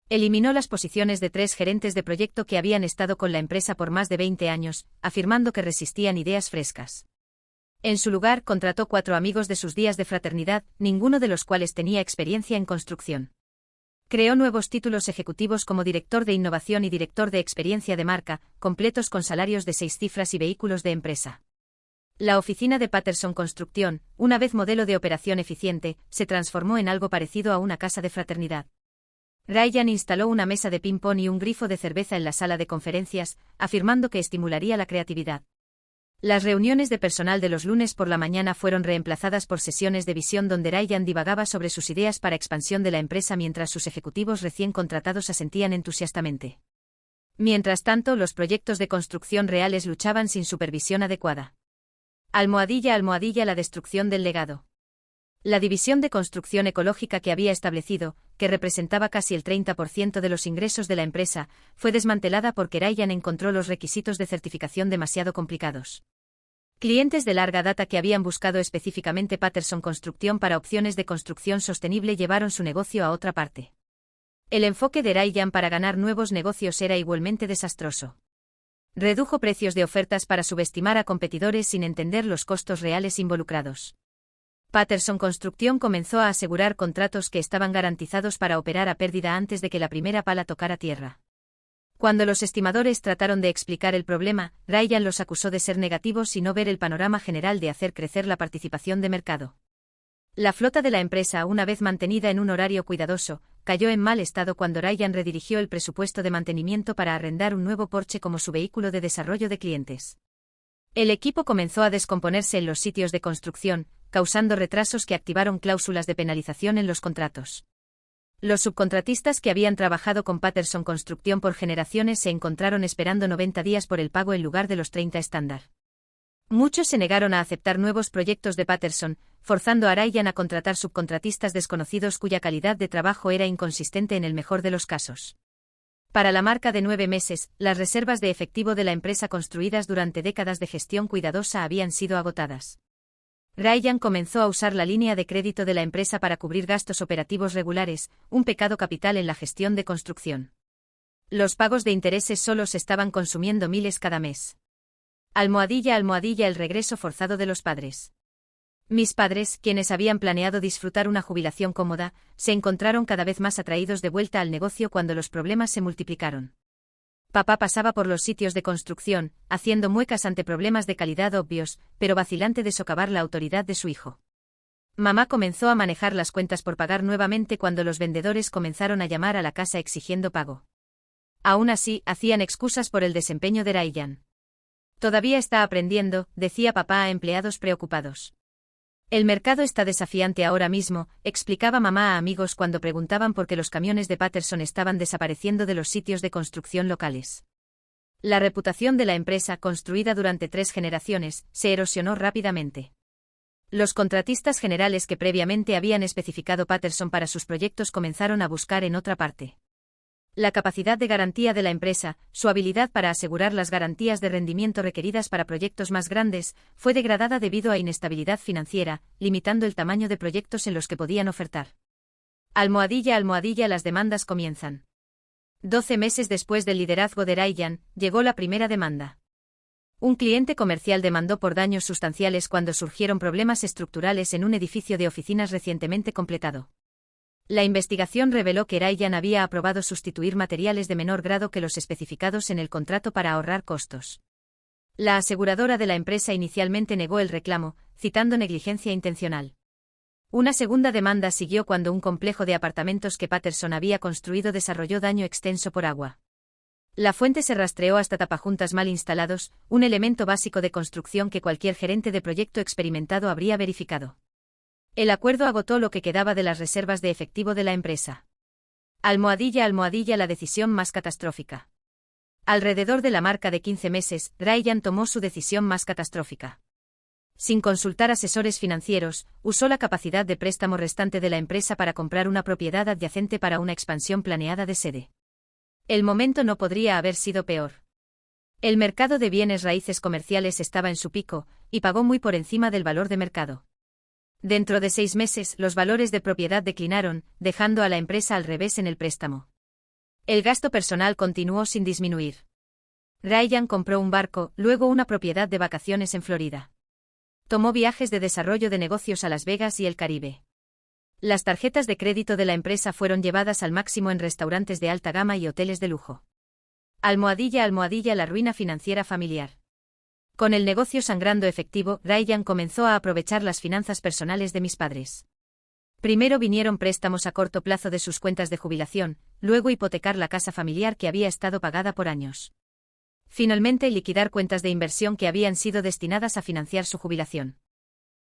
Eliminó las posiciones de 3 gerentes de proyecto que habían estado con la empresa por más de 20 años, afirmando que resistían ideas frescas. En su lugar, contrató 4 amigos de sus días de fraternidad, ninguno de los cuales tenía experiencia en construcción. Creó nuevos títulos ejecutivos como director de innovación y director de experiencia de marca, completos con salarios de 6 cifras y vehículos de empresa. La oficina de Patterson Construction, una vez modelo de operación eficiente, se transformó en algo parecido a una casa de fraternidad. Ryan instaló una mesa de ping-pong y un grifo de cerveza en la sala de conferencias, afirmando que estimularía la creatividad. Las reuniones de personal de los lunes por la mañana fueron reemplazadas por sesiones de visión donde Ryan divagaba sobre sus ideas para expansión de la empresa mientras sus ejecutivos recién contratados asentían entusiastamente. Mientras tanto, los proyectos de construcción reales luchaban sin supervisión adecuada. Almohadilla, la destrucción del legado. La división de construcción ecológica que había establecido, que representaba casi el 30% de los ingresos de la empresa, fue desmantelada porque Ryan encontró los requisitos de certificación demasiado complicados. Clientes de larga data que habían buscado específicamente Patterson Construction para opciones de construcción sostenible llevaron su negocio a otra parte. El enfoque de Ryan para ganar nuevos negocios era igualmente desastroso. Redujo precios de ofertas para subestimar a competidores sin entender los costos reales involucrados. Patterson Construction comenzó a asegurar contratos que estaban garantizados para operar a pérdida antes de que la primera pala tocara tierra. Cuando los estimadores trataron de explicar el problema, Ryan los acusó de ser negativos y no ver el panorama general de hacer crecer la participación de mercado. La flota de la empresa, una vez mantenida en un horario cuidadoso, cayó en mal estado cuando Ryan redirigió el presupuesto de mantenimiento para arrendar un nuevo Porsche como su vehículo de desarrollo de clientes. El equipo comenzó a descomponerse en los sitios de construcción, causando retrasos que activaron cláusulas de penalización en los contratos. Los subcontratistas que habían trabajado con Patterson Construction por generaciones se encontraron esperando 90 días por el pago en lugar de los 30 estándar. Muchos se negaron a aceptar nuevos proyectos de Patterson, forzando a Ryan a contratar subcontratistas desconocidos cuya calidad de trabajo era inconsistente en el mejor de los casos. Para la marca de 9 meses, las reservas de efectivo de la empresa construidas durante décadas de gestión cuidadosa habían sido agotadas. Ryan comenzó a usar la línea de crédito de la empresa para cubrir gastos operativos regulares, un pecado capital en la gestión de construcción. Los pagos de intereses solos estaban consumiendo miles cada mes. Almohadilla, el regreso forzado de los padres. Mis padres, quienes habían planeado disfrutar una jubilación cómoda, se encontraron cada vez más atraídos de vuelta al negocio cuando los problemas se multiplicaron. Papá pasaba por los sitios de construcción, haciendo muecas ante problemas de calidad obvios, pero vacilante de socavar la autoridad de su hijo. Mamá comenzó a manejar las cuentas por pagar nuevamente cuando los vendedores comenzaron a llamar a la casa exigiendo pago. Aún así, hacían excusas por el desempeño de Ryan. Todavía está aprendiendo, decía papá a empleados preocupados. El mercado está desafiante ahora mismo, explicaba mamá a amigos cuando preguntaban por qué los camiones de Patterson estaban desapareciendo de los sitios de construcción locales. La reputación de la empresa, construida durante 3 generaciones, se erosionó rápidamente. Los contratistas generales que previamente habían especificado Patterson para sus proyectos comenzaron a buscar en otra parte. La capacidad de garantía de la empresa, su habilidad para asegurar las garantías de rendimiento requeridas para proyectos más grandes, fue degradada debido a inestabilidad financiera, limitando el tamaño de proyectos en los que podían ofertar. Almohadilla, las demandas comienzan. 12 meses después del liderazgo de Ryan, llegó la primera demanda. Un cliente comercial demandó por daños sustanciales cuando surgieron problemas estructurales en un edificio de oficinas recientemente completado. La investigación reveló que Ryan había aprobado sustituir materiales de menor grado que los especificados en el contrato para ahorrar costos. La aseguradora de la empresa inicialmente negó el reclamo, citando negligencia intencional. Una segunda demanda siguió cuando un complejo de apartamentos que Patterson había construido desarrolló daño extenso por agua. La fuente se rastreó hasta tapajuntas mal instalados, un elemento básico de construcción que cualquier gerente de proyecto experimentado habría verificado. El acuerdo agotó lo que quedaba de las reservas de efectivo de la empresa. Almohadilla, la decisión más catastrófica. Alrededor de la marca de 15 meses, Ryan tomó su decisión más catastrófica. Sin consultar asesores financieros, usó la capacidad de préstamo restante de la empresa para comprar una propiedad adyacente para una expansión planeada de sede. El momento no podría haber sido peor. El mercado de bienes raíces comerciales estaba en su pico, y pagó muy por encima del valor de mercado. Dentro de 6 meses, los valores de propiedad declinaron, dejando a la empresa al revés en el préstamo. El gasto personal continuó sin disminuir. Ryan compró un barco, luego una propiedad de vacaciones en Florida. Tomó viajes de desarrollo de negocios a Las Vegas y el Caribe. Las tarjetas de crédito de la empresa fueron llevadas al máximo en restaurantes de alta gama y hoteles de lujo. Almohadilla, la ruina financiera familiar. Con el negocio sangrando efectivo, Ryan comenzó a aprovechar las finanzas personales de mis padres. Primero vinieron préstamos a corto plazo de sus cuentas de jubilación, luego hipotecar la casa familiar que había estado pagada por años. Finalmente liquidar cuentas de inversión que habían sido destinadas a financiar su jubilación.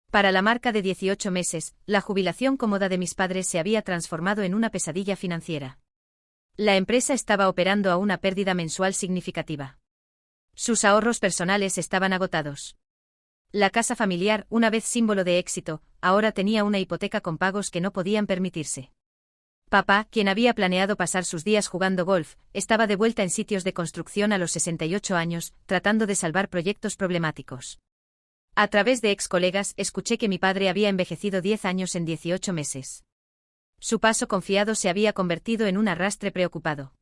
Para la marca de 18 meses, la jubilación cómoda de mis padres se había transformado en una pesadilla financiera. La empresa estaba operando a una pérdida mensual significativa. Sus ahorros personales estaban agotados. La casa familiar, una vez símbolo de éxito, ahora tenía una hipoteca con pagos que no podían permitirse. Papá, quien había planeado pasar sus días jugando golf, estaba de vuelta en sitios de construcción a los 68 años, tratando de salvar proyectos problemáticos. A través de ex colegas, escuché que mi padre había envejecido 10 años en 18 meses. Su paso confiado se había convertido en un arrastre preocupado.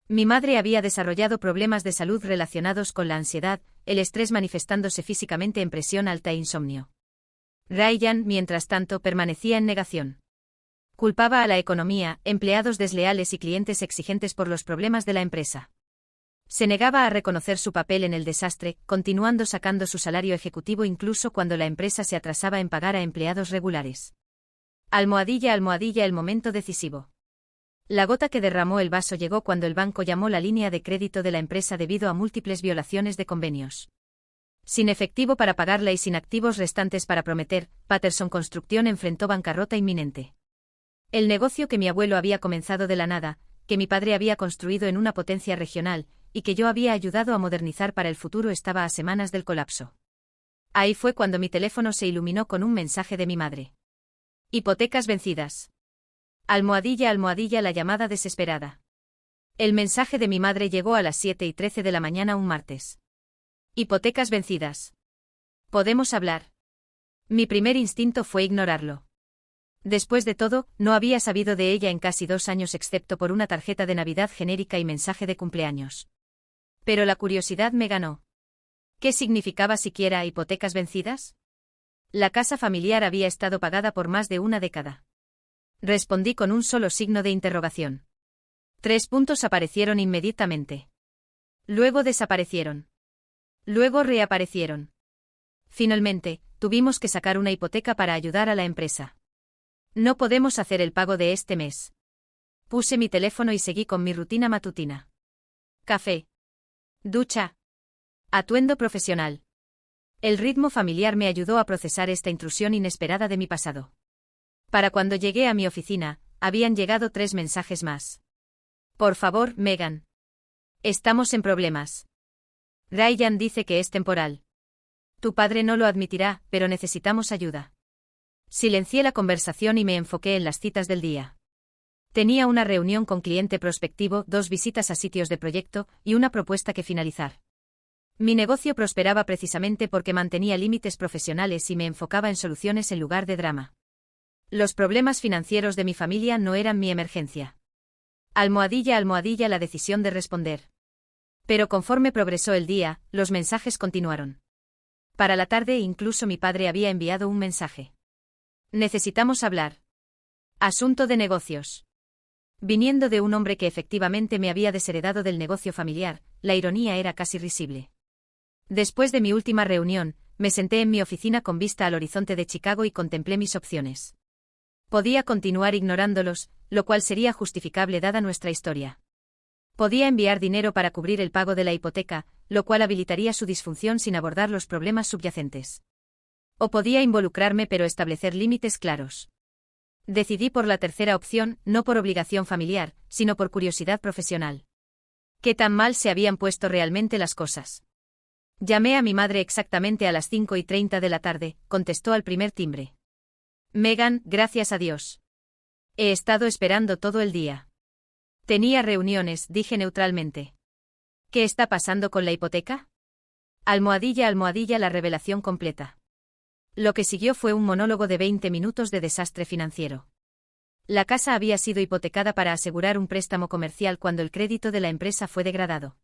Mi madre había desarrollado problemas de salud relacionados con la ansiedad, el estrés manifestándose físicamente en presión alta e insomnio. Ryan, mientras tanto, permanecía en negación. Culpaba a la economía, empleados desleales y clientes exigentes por los problemas de la empresa. Se negaba a reconocer su papel en el desastre, continuando sacando su salario ejecutivo incluso cuando la empresa se atrasaba en pagar a empleados regulares. Almohadilla, el momento decisivo. La gota que derramó el vaso llegó cuando el banco llamó la línea de crédito de la empresa debido a múltiples violaciones de convenios. Sin efectivo para pagarla y sin activos restantes para prometer, Patterson Construction enfrentó bancarrota inminente. El negocio que mi abuelo había comenzado de la nada, que mi padre había construido en una potencia regional, y que yo había ayudado a modernizar para el futuro estaba a semanas del colapso. Ahí fue cuando mi teléfono se iluminó con un mensaje de mi madre. Hipotecas vencidas. Almohadilla, la llamada desesperada. El mensaje de mi madre llegó a las 7:13 de la mañana un martes. Hipotecas vencidas. ¿Podemos hablar? Mi primer instinto fue ignorarlo. Después de todo, no había sabido de ella en casi 2 años excepto por una tarjeta de Navidad genérica y mensaje de cumpleaños. Pero la curiosidad me ganó. ¿Qué significaba siquiera hipotecas vencidas? La casa familiar había estado pagada por más de una década. Respondí con un solo signo de interrogación. 3 puntos aparecieron inmediatamente. Luego desaparecieron. Luego reaparecieron. Finalmente, tuvimos que sacar una hipoteca para ayudar a la empresa. No podemos hacer el pago de este mes. Puse mi teléfono y seguí con mi rutina matutina. Café. Ducha. Atuendo profesional. El ritmo familiar me ayudó a procesar esta intrusión inesperada de mi pasado. Para cuando llegué a mi oficina, habían llegado 3 mensajes más. Por favor, Megan. Estamos en problemas. Ryan dice que es temporal. Tu padre no lo admitirá, pero necesitamos ayuda. Silencié la conversación y me enfoqué en las citas del día. Tenía una reunión con cliente prospectivo, 2 visitas a sitios de proyecto y una propuesta que finalizar. Mi negocio prosperaba precisamente porque mantenía límites profesionales y me enfocaba en soluciones en lugar de drama. Los problemas financieros de mi familia no eran mi emergencia. Almohadilla, almohadilla, la decisión de responder. Pero conforme progresó el día, los mensajes continuaron. Para la tarde incluso mi padre había enviado un mensaje. Necesitamos hablar. Asunto de negocios. Viniendo de un hombre que efectivamente me había desheredado del negocio familiar, la ironía era casi risible. Después de mi última reunión, me senté en mi oficina con vista al horizonte de Chicago y contemplé mis opciones. Podía continuar ignorándolos, lo cual sería justificable dada nuestra historia. Podía enviar dinero para cubrir el pago de la hipoteca, lo cual habilitaría su disfunción sin abordar los problemas subyacentes. O podía involucrarme pero establecer límites claros. Decidí por la tercera opción, no por obligación familiar, sino por curiosidad profesional. ¿Qué tan mal se habían puesto realmente las cosas? Llamé a mi madre exactamente a las 5:30 de la tarde, contestó al primer timbre. Megan, gracias a Dios. He estado esperando todo el día. Tenía reuniones, dije neutralmente. ¿Qué está pasando con la hipoteca? Almohadilla, almohadilla, la revelación completa. Lo que siguió fue un monólogo de 20 minutos de desastre financiero. La casa había sido hipotecada para asegurar un préstamo comercial cuando el crédito de la empresa fue degradado.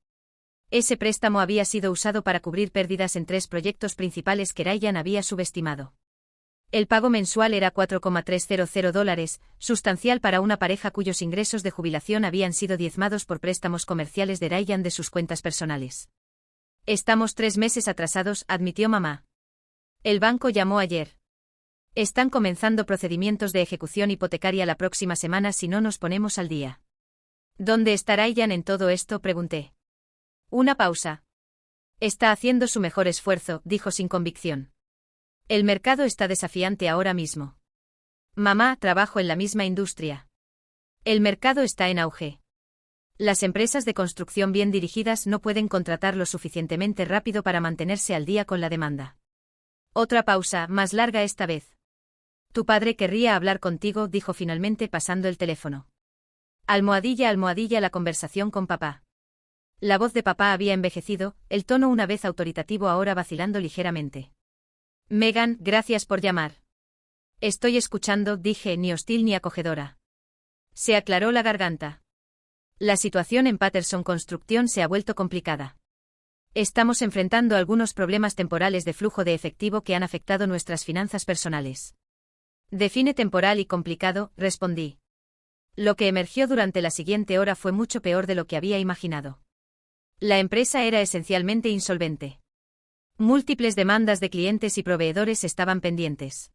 Ese préstamo había sido usado para cubrir pérdidas en 3 proyectos principales que Ryan había subestimado. El pago mensual era $4,300, sustancial para una pareja cuyos ingresos de jubilación habían sido diezmados por préstamos comerciales de Ryan de sus cuentas personales. Estamos 3 meses atrasados, admitió mamá. El banco llamó ayer. Están comenzando procedimientos de ejecución hipotecaria la próxima semana si no nos ponemos al día. ¿Dónde está Ryan en todo esto?, pregunté. Una pausa. Está haciendo su mejor esfuerzo, dijo sin convicción. El mercado está desafiante ahora mismo. Mamá, trabajo en la misma industria. El mercado está en auge. Las empresas de construcción bien dirigidas no pueden contratar lo suficientemente rápido para mantenerse al día con la demanda. Otra pausa, más larga esta vez. Tu padre querría hablar contigo, dijo finalmente pasando el teléfono. Almohadilla, almohadilla, la conversación con papá. La voz de papá había envejecido, el tono una vez autoritativo ahora vacilando ligeramente. Megan, gracias por llamar. Estoy escuchando, dije, ni hostil ni acogedora. Se aclaró la garganta. La situación en Patterson Construction se ha vuelto complicada. Estamos enfrentando algunos problemas temporales de flujo de efectivo que han afectado nuestras finanzas personales. Define temporal y complicado, respondí. Lo que emergió durante la siguiente hora fue mucho peor de lo que había imaginado. La empresa era esencialmente insolvente. Múltiples demandas de clientes y proveedores estaban pendientes.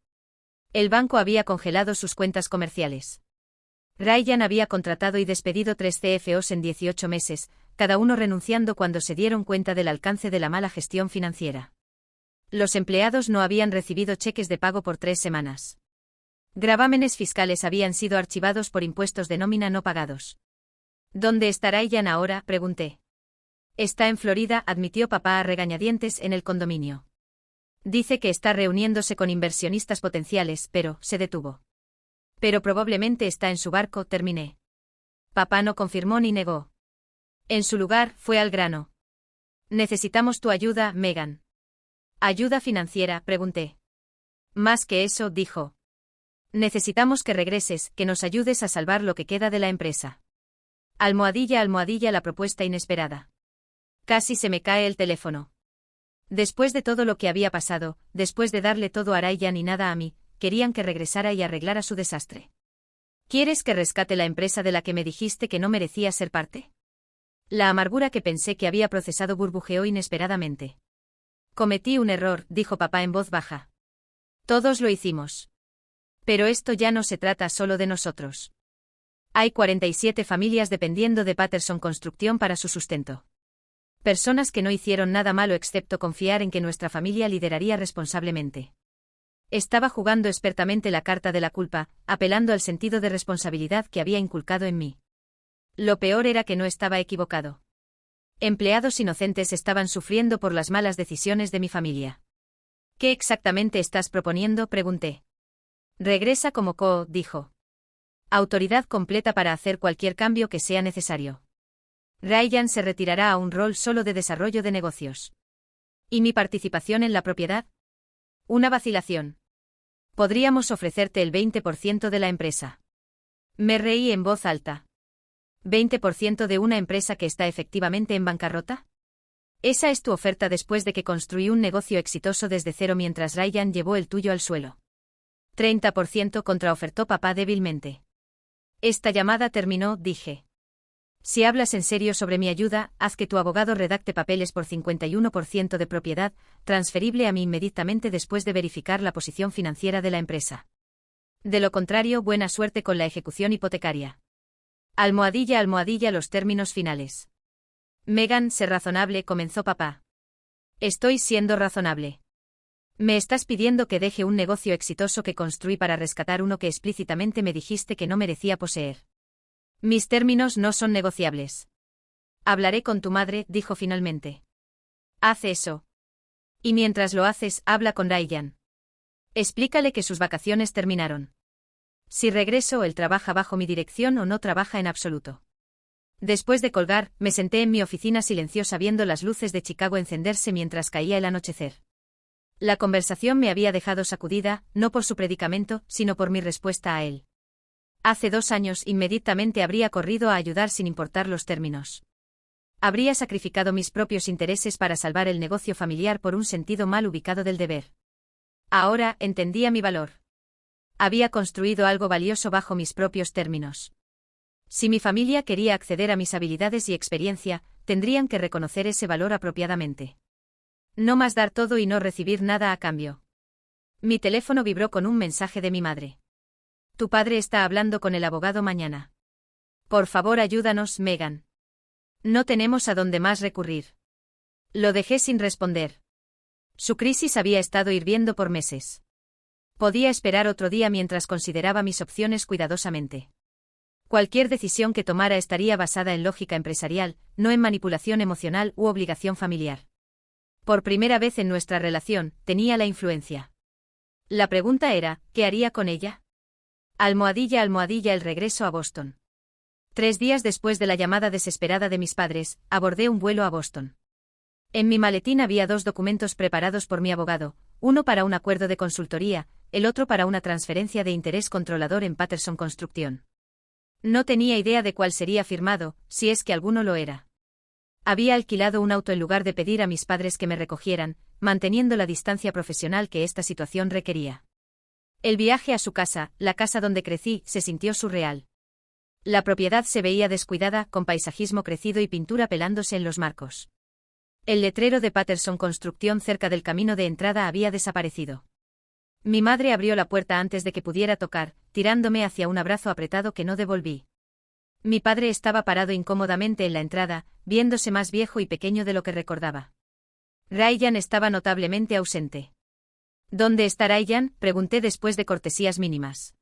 El banco había congelado sus cuentas comerciales. Ryan había contratado y despedido 3 CFOs en 18 meses, cada uno renunciando cuando se dieron cuenta del alcance de la mala gestión financiera. Los empleados no habían recibido cheques de pago por 3 semanas. Gravámenes fiscales habían sido archivados por impuestos de nómina no pagados. ¿Dónde está Ryan ahora?, pregunté. Está en Florida, admitió papá a regañadientes en el condominio. Dice que está reuniéndose con inversionistas potenciales, pero se detuvo. Pero probablemente está en su barco, terminé. Papá no confirmó ni negó. En su lugar, fue al grano. Necesitamos tu ayuda, Megan. ¿Ayuda financiera?, pregunté. Más que eso, dijo. Necesitamos que regreses, que nos ayudes a salvar lo que queda de la empresa. Almohadilla, almohadilla, la propuesta inesperada. Casi se me cae el teléfono. Después de todo lo que había pasado, después de darle todo a Ryan y nada a mí, querían que regresara y arreglara su desastre. ¿Quieres que rescate la empresa de la que me dijiste que no merecía ser parte? La amargura que pensé que había procesado burbujeó inesperadamente. Cometí un error, dijo papá en voz baja. Todos lo hicimos. Pero esto ya no se trata solo de nosotros. Hay 47 familias dependiendo de Patterson Construction para su sustento. Personas que no hicieron nada malo excepto confiar en que nuestra familia lideraría responsablemente. Estaba jugando expertamente la carta de la culpa, apelando al sentido de responsabilidad que había inculcado en mí. Lo peor era que no estaba equivocado. Empleados inocentes estaban sufriendo por las malas decisiones de mi familia. ¿Qué exactamente estás proponiendo?, pregunté. Regresa como dijo. Autoridad completa para hacer cualquier cambio que sea necesario. Ryan se retirará a un rol solo de desarrollo de negocios. ¿Y mi participación en la propiedad? Una vacilación. Podríamos ofrecerte el 20% de la empresa. Me reí en voz alta. ¿20% de una empresa que está efectivamente en bancarrota? Esa es tu oferta después de que construí un negocio exitoso desde cero mientras Ryan llevó el tuyo al suelo. 30% contraofertó papá débilmente. Esta llamada terminó, dije. Si hablas en serio sobre mi ayuda, haz que tu abogado redacte papeles por 51% de propiedad, transferible a mí inmediatamente después de verificar la posición financiera de la empresa. De lo contrario, buena suerte con la ejecución hipotecaria. Almohadilla, almohadilla, los términos finales. Megan, sé razonable, comenzó papá. Estoy siendo razonable. Me estás pidiendo que deje un negocio exitoso que construí para rescatar uno que explícitamente me dijiste que no merecía poseer. Mis términos no son negociables. Hablaré con tu madre, dijo finalmente. Haz eso. Y mientras lo haces, habla con Ryan. Explícale que sus vacaciones terminaron. Si regreso, él trabaja bajo mi dirección o no trabaja en absoluto. Después de colgar, me senté en mi oficina silenciosa viendo las luces de Chicago encenderse mientras caía el anochecer. La conversación me había dejado sacudida, no por su predicamento, sino por mi respuesta a él. Hace 2 años inmediatamente habría corrido a ayudar sin importar los términos. Habría sacrificado mis propios intereses para salvar el negocio familiar por un sentido mal ubicado del deber. Ahora entendía mi valor. Había construido algo valioso bajo mis propios términos. Si mi familia quería acceder a mis habilidades y experiencia, tendrían que reconocer ese valor apropiadamente. No más dar todo y no recibir nada a cambio. Mi teléfono vibró con un mensaje de mi madre. Tu padre está hablando con el abogado mañana. Por favor, ayúdanos, Megan. No tenemos a dónde más recurrir. Lo dejé sin responder. Su crisis había estado hirviendo por meses. Podía esperar otro día mientras consideraba mis opciones cuidadosamente. Cualquier decisión que tomara estaría basada en lógica empresarial, no en manipulación emocional u obligación familiar. Por primera vez en nuestra relación, tenía la influencia. La pregunta era, ¿qué haría con ella? Almohadilla, almohadilla, el regreso a Boston. 3 días después de la llamada desesperada de mis padres, abordé un vuelo a Boston. En mi maletín había 2 documentos preparados por mi abogado, uno para un acuerdo de consultoría, el otro para una transferencia de interés controlador en Patterson Construction. No tenía idea de cuál sería firmado, si es que alguno lo era. Había alquilado un auto en lugar de pedir a mis padres que me recogieran, manteniendo la distancia profesional que esta situación requería. El viaje a su casa, la casa donde crecí, se sintió surreal. La propiedad se veía descuidada, con paisajismo crecido y pintura pelándose en los marcos. El letrero de Patterson Construction cerca del camino de entrada había desaparecido. Mi madre abrió la puerta antes de que pudiera tocar, tirándome hacia un abrazo apretado que no devolví. Mi padre estaba parado incómodamente en la entrada, viéndose más viejo y pequeño de lo que recordaba. Ryan estaba notablemente ausente. ¿Dónde está Ryan?, pregunté después de cortesías mínimas.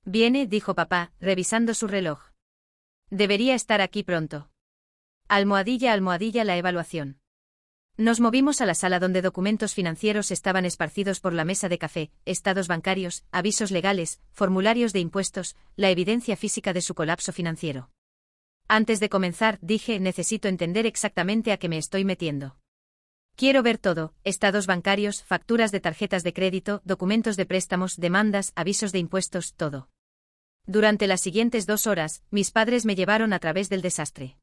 Viene, dijo papá, revisando su reloj. Debería estar aquí pronto. Almohadilla, almohadilla, la evaluación. Nos movimos a la sala donde documentos financieros estaban esparcidos por la mesa de café, estados bancarios, avisos legales, formularios de impuestos, la evidencia física de su colapso financiero. Antes de comenzar, dije, necesito entender exactamente a qué me estoy metiendo. Quiero ver todo, estados bancarios, facturas de tarjetas de crédito, documentos de préstamos, demandas, avisos de impuestos, todo. Durante las siguientes 2 horas, mis padres me llevaron a través del desastre.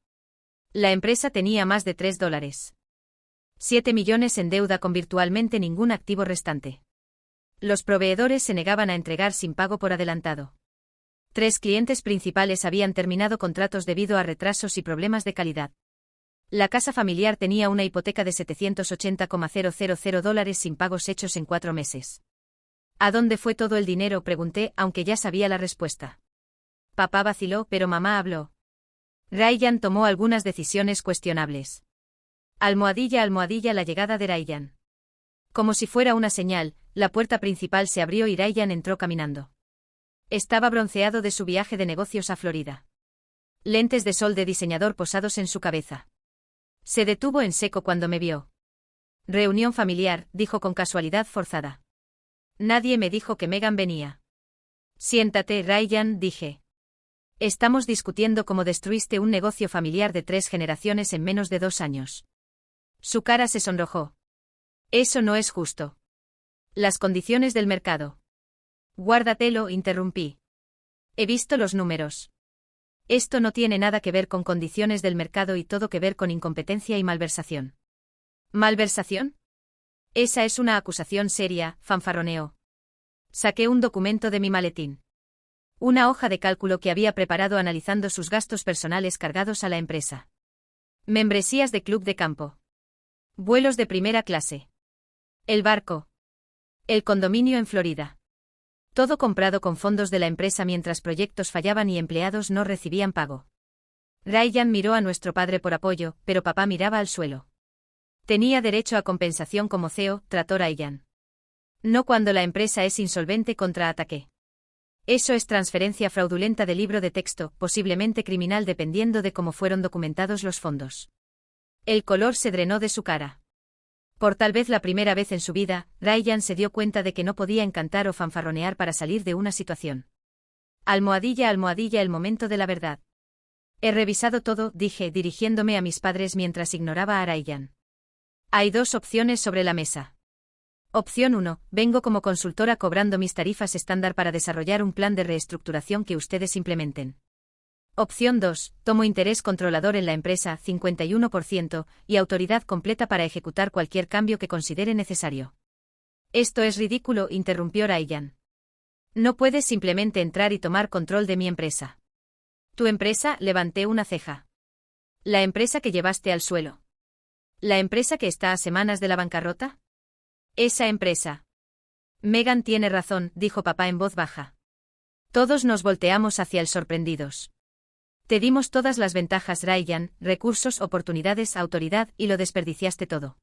La empresa tenía más de $3. 7 millones en deuda con virtualmente ningún activo restante. Los proveedores se negaban a entregar sin pago por adelantado. 3 clientes principales habían terminado contratos debido a retrasos y problemas de calidad. La casa familiar tenía una hipoteca de $780,000 sin pagos hechos en 4 meses. ¿A dónde fue todo el dinero?, pregunté, aunque ya sabía la respuesta. Papá vaciló, pero mamá habló. Ryan tomó algunas decisiones cuestionables. Almohadilla, almohadilla, la llegada de Ryan. Como si fuera una señal, la puerta principal se abrió y Ryan entró caminando. Estaba bronceado de su viaje de negocios a Florida. Lentes de sol de diseñador posados en su cabeza. Se detuvo en seco cuando me vio. Reunión familiar, dijo con casualidad forzada. Nadie me dijo que Megan venía. Siéntate, Ryan, dije. Estamos discutiendo cómo destruiste un negocio familiar de 3 generaciones en menos de 2 años. Su cara se sonrojó. Eso no es justo. Las condiciones del mercado. Guárdatelo, interrumpí. He visto los números. Esto no tiene nada que ver con condiciones del mercado y todo que ver con incompetencia y malversación. ¿Malversación? Esa es una acusación seria, fanfarroneó. Saqué un documento de mi maletín. Una hoja de cálculo que había preparado analizando sus gastos personales cargados a la empresa. Membresías de club de campo. Vuelos de primera clase. El barco. El condominio en Florida. Todo comprado con fondos de la empresa mientras proyectos fallaban y empleados no recibían pago. Ryan miró a nuestro padre por apoyo, pero papá miraba al suelo. Tenía derecho a compensación como CEO, trató Ryan. No cuando la empresa es insolvente, contraataqué. Eso es transferencia fraudulenta de libro de texto, posiblemente criminal dependiendo de cómo fueron documentados los fondos. El color se drenó de su cara. Por tal vez la primera vez en su vida, Ryan se dio cuenta de que no podía encantar o fanfarronear para salir de una situación. Almohadilla, almohadilla, el momento de la verdad. He revisado todo, dije, dirigiéndome a mis padres mientras ignoraba a Ryan. Hay 2 opciones sobre la mesa. Opción 1, vengo como consultora cobrando mis tarifas estándar para desarrollar un plan de reestructuración que ustedes implementen. Opción 2, tomo interés controlador en la empresa, 51%, y autoridad completa para ejecutar cualquier cambio que considere necesario. Esto es ridículo, interrumpió Ryan. No puedes simplemente entrar y tomar control de mi empresa. ¿Tu empresa? Levanté una ceja. ¿La empresa que llevaste al suelo? ¿La empresa que está a semanas de la bancarrota? Esa empresa. Megan tiene razón, dijo papá en voz baja. Todos nos volteamos hacia el sorprendidos. Te dimos todas las ventajas, Ryan, recursos, oportunidades, autoridad, y lo desperdiciaste todo.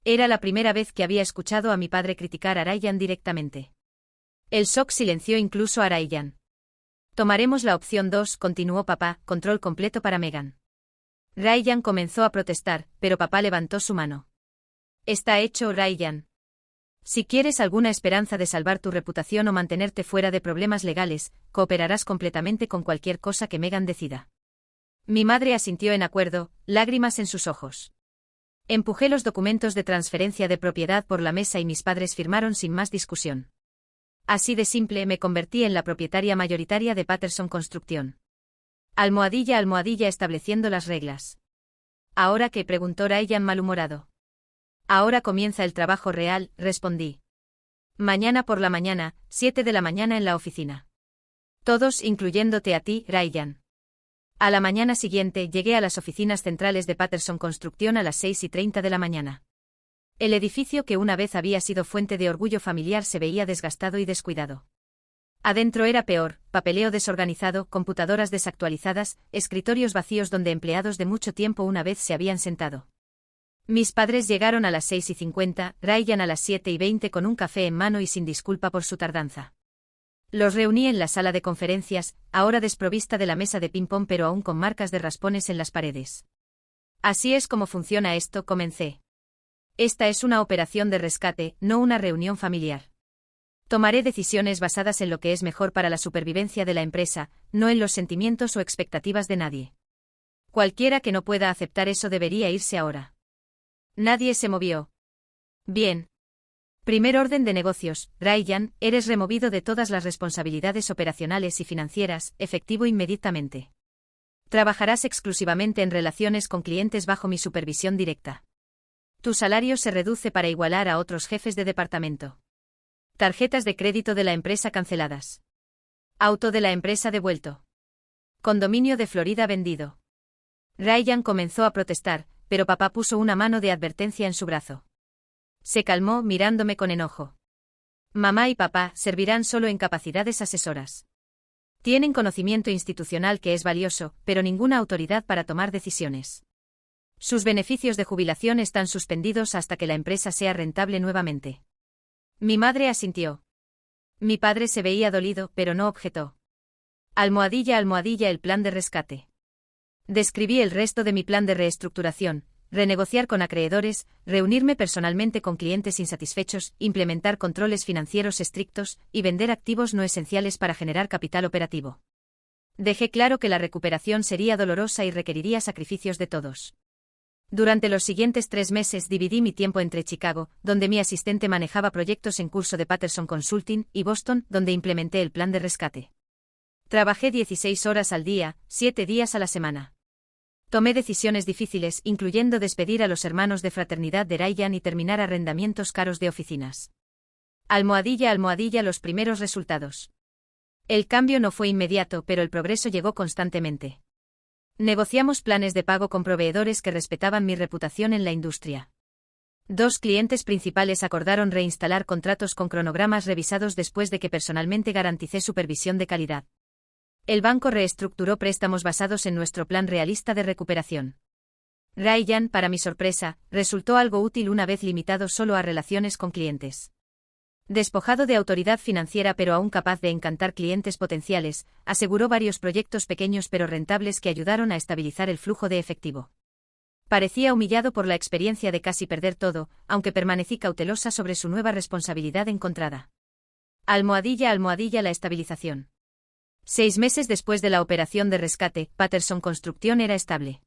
Era la primera vez que había escuchado a mi padre criticar a Ryan directamente. El shock silenció incluso a Ryan. Tomaremos la opción 2, continuó papá, control completo para Megan. Ryan comenzó a protestar, pero papá levantó su mano. Está hecho, Ryan. Si quieres alguna esperanza de salvar tu reputación o mantenerte fuera de problemas legales, cooperarás completamente con cualquier cosa que Megan decida. Mi madre asintió en acuerdo, lágrimas en sus ojos. Empujé los documentos de transferencia de propiedad por la mesa y mis padres firmaron sin más discusión. Así de simple, me convertí en la propietaria mayoritaria de Patterson Construction. Almohadilla, almohadilla, estableciendo las reglas. ¿Ahora qué?, preguntó Ryan malhumorado. Ahora comienza el trabajo real, respondí. Mañana por la mañana, 7 de la mañana en la oficina. Todos, incluyéndote a ti, Ryan. A la mañana siguiente llegué a las oficinas centrales de Patterson Construction a las 6:30 de la mañana. El edificio que una vez había sido fuente de orgullo familiar se veía desgastado y descuidado. Adentro era peor, papeleo desorganizado, computadoras desactualizadas, escritorios vacíos donde empleados de mucho tiempo una vez se habían sentado. Mis padres llegaron a las 6:50, Ryan a las 7:20 con un café en mano y sin disculpa por su tardanza. Los reuní en la sala de conferencias, ahora desprovista de la mesa de ping-pong pero aún con marcas de raspones en las paredes. Así es como funciona esto, comencé. Esta es una operación de rescate, no una reunión familiar. Tomaré decisiones basadas en lo que es mejor para la supervivencia de la empresa, no en los sentimientos o expectativas de nadie. Cualquiera que no pueda aceptar eso debería irse ahora. Nadie se movió. Bien. Primer orden de negocios, Ryan, eres removido de todas las responsabilidades operacionales y financieras, efectivo inmediatamente. Trabajarás exclusivamente en relaciones con clientes bajo mi supervisión directa. Tu salario se reduce para igualar a otros jefes de departamento. Tarjetas de crédito de la empresa canceladas. Auto de la empresa devuelto. Condominio de Florida vendido. Ryan comenzó a protestar, pero papá puso una mano de advertencia en su brazo. Se calmó mirándome con enojo. Mamá y papá servirán solo en capacidades asesoras. Tienen conocimiento institucional que es valioso, pero ninguna autoridad para tomar decisiones. Sus beneficios de jubilación están suspendidos hasta que la empresa sea rentable nuevamente. Mi madre asintió. Mi padre se veía dolido, pero no objetó. Almohadilla, almohadilla, el plan de rescate. Describí el resto de mi plan de reestructuración, renegociar con acreedores, reunirme personalmente con clientes insatisfechos, implementar controles financieros estrictos y vender activos no esenciales para generar capital operativo. Dejé claro que la recuperación sería dolorosa y requeriría sacrificios de todos. Durante los siguientes 3 meses dividí mi tiempo entre Chicago, donde mi asistente manejaba proyectos en curso de Patterson Consulting, y Boston, donde implementé el plan de rescate. Trabajé 16 horas al día, 7 días a la semana. Tomé decisiones difíciles, incluyendo despedir a los hermanos de fraternidad de Ryan y terminar arrendamientos caros de oficinas. Almohadilla, los primeros resultados. El cambio no fue inmediato, pero el progreso llegó constantemente. Negociamos planes de pago con proveedores que respetaban mi reputación en la industria. 2 clientes principales acordaron reinstalar contratos con cronogramas revisados después de que personalmente garanticé supervisión de calidad. El banco reestructuró préstamos basados en nuestro plan realista de recuperación. Ryan, para mi sorpresa, resultó algo útil una vez limitado solo a relaciones con clientes. Despojado de autoridad financiera pero aún capaz de encantar clientes potenciales, aseguró varios proyectos pequeños pero rentables que ayudaron a estabilizar el flujo de efectivo. Parecía humillado por la experiencia de casi perder todo, aunque permanecí cautelosa sobre su nueva responsabilidad encontrada. Almohadilla, la estabilización. 6 meses después de la operación de rescate, Patterson Construction era estable.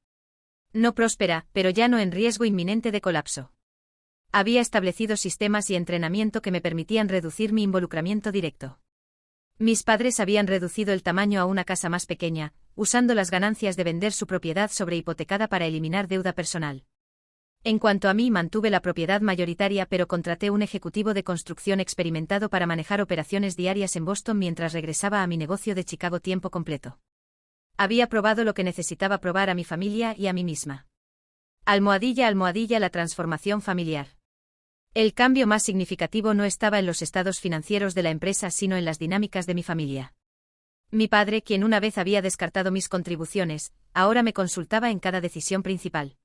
No próspera, pero ya no en riesgo inminente de colapso. Había establecido sistemas y entrenamiento que me permitían reducir mi involucramiento directo. Mis padres habían reducido el tamaño a una casa más pequeña, usando las ganancias de vender su propiedad sobrehipotecada para eliminar deuda personal. En cuanto a mí, mantuve la propiedad mayoritaria pero contraté un ejecutivo de construcción experimentado para manejar operaciones diarias en Boston mientras regresaba a mi negocio de Chicago tiempo completo. Había probado lo que necesitaba probar a mi familia y a mí misma. Almohadilla, la transformación familiar. El cambio más significativo no estaba en los estados financieros de la empresa sino en las dinámicas de mi familia. Mi padre, quien una vez había descartado mis contribuciones, ahora me consultaba en cada decisión principal.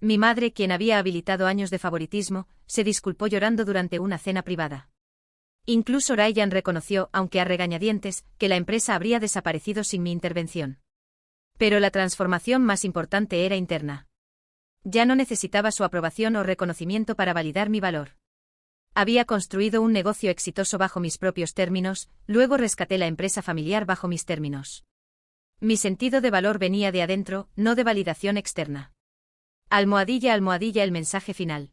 Mi madre, quien había habilitado años de favoritismo, se disculpó llorando durante una cena privada. Incluso Ryan reconoció, aunque a regañadientes, que la empresa habría desaparecido sin mi intervención. Pero la transformación más importante era interna. Ya no necesitaba su aprobación o reconocimiento para validar mi valor. Había construido un negocio exitoso bajo mis propios términos, luego rescaté la empresa familiar bajo mis términos. Mi sentido de valor venía de adentro, no de validación externa. Almohadilla, el mensaje final.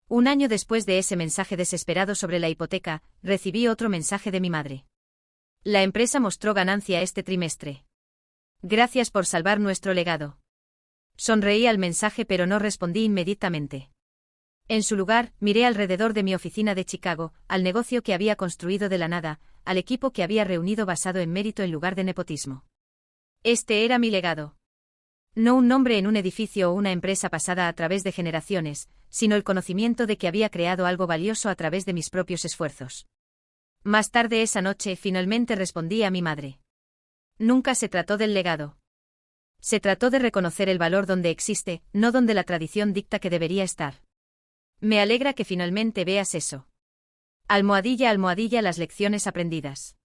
1 año después de ese mensaje desesperado sobre la hipoteca, recibí otro mensaje de mi madre. La empresa mostró ganancia este trimestre. Gracias por salvar nuestro legado. Sonreí al mensaje pero no respondí inmediatamente. En su lugar, miré alrededor de mi oficina de Chicago, al negocio que había construido de la nada, al equipo que había reunido basado en mérito en lugar de nepotismo. Este era mi legado. No un nombre en un edificio o una empresa pasada a través de generaciones, sino el conocimiento de que había creado algo valioso a través de mis propios esfuerzos. Más tarde esa noche finalmente respondí a mi madre. Nunca se trató del legado. Se trató de reconocer el valor donde existe, no donde la tradición dicta que debería estar. Me alegra que finalmente veas eso. Almohadilla, las lecciones aprendidas.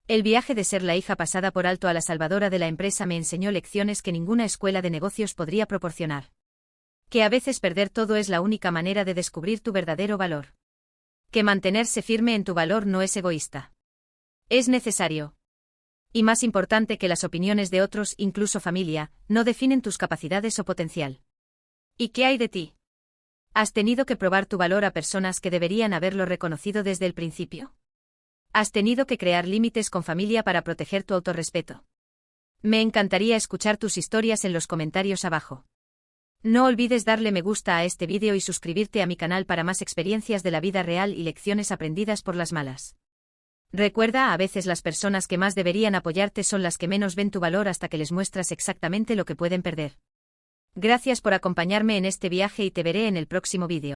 El viaje de ser la hija pasada por alto a la salvadora de la empresa me enseñó lecciones que ninguna escuela de negocios podría proporcionar. Que a veces perder todo es la única manera de descubrir tu verdadero valor. Que mantenerse firme en tu valor no es egoísta. Es necesario. Y más importante que las opiniones de otros, incluso familia, no definen tus capacidades o potencial. ¿Y qué hay de ti? ¿Has tenido que probar tu valor a personas que deberían haberlo reconocido desde el principio? ¿Has tenido que crear límites con familia para proteger tu autorrespeto? Me encantaría escuchar tus historias en los comentarios abajo. No olvides darle me gusta a este vídeo y suscribirte a mi canal para más experiencias de la vida real y lecciones aprendidas por las malas. Recuerda, a veces las personas que más deberían apoyarte son las que menos ven tu valor hasta que les muestras exactamente lo que pueden perder. Gracias por acompañarme en este viaje y te veré en el próximo vídeo.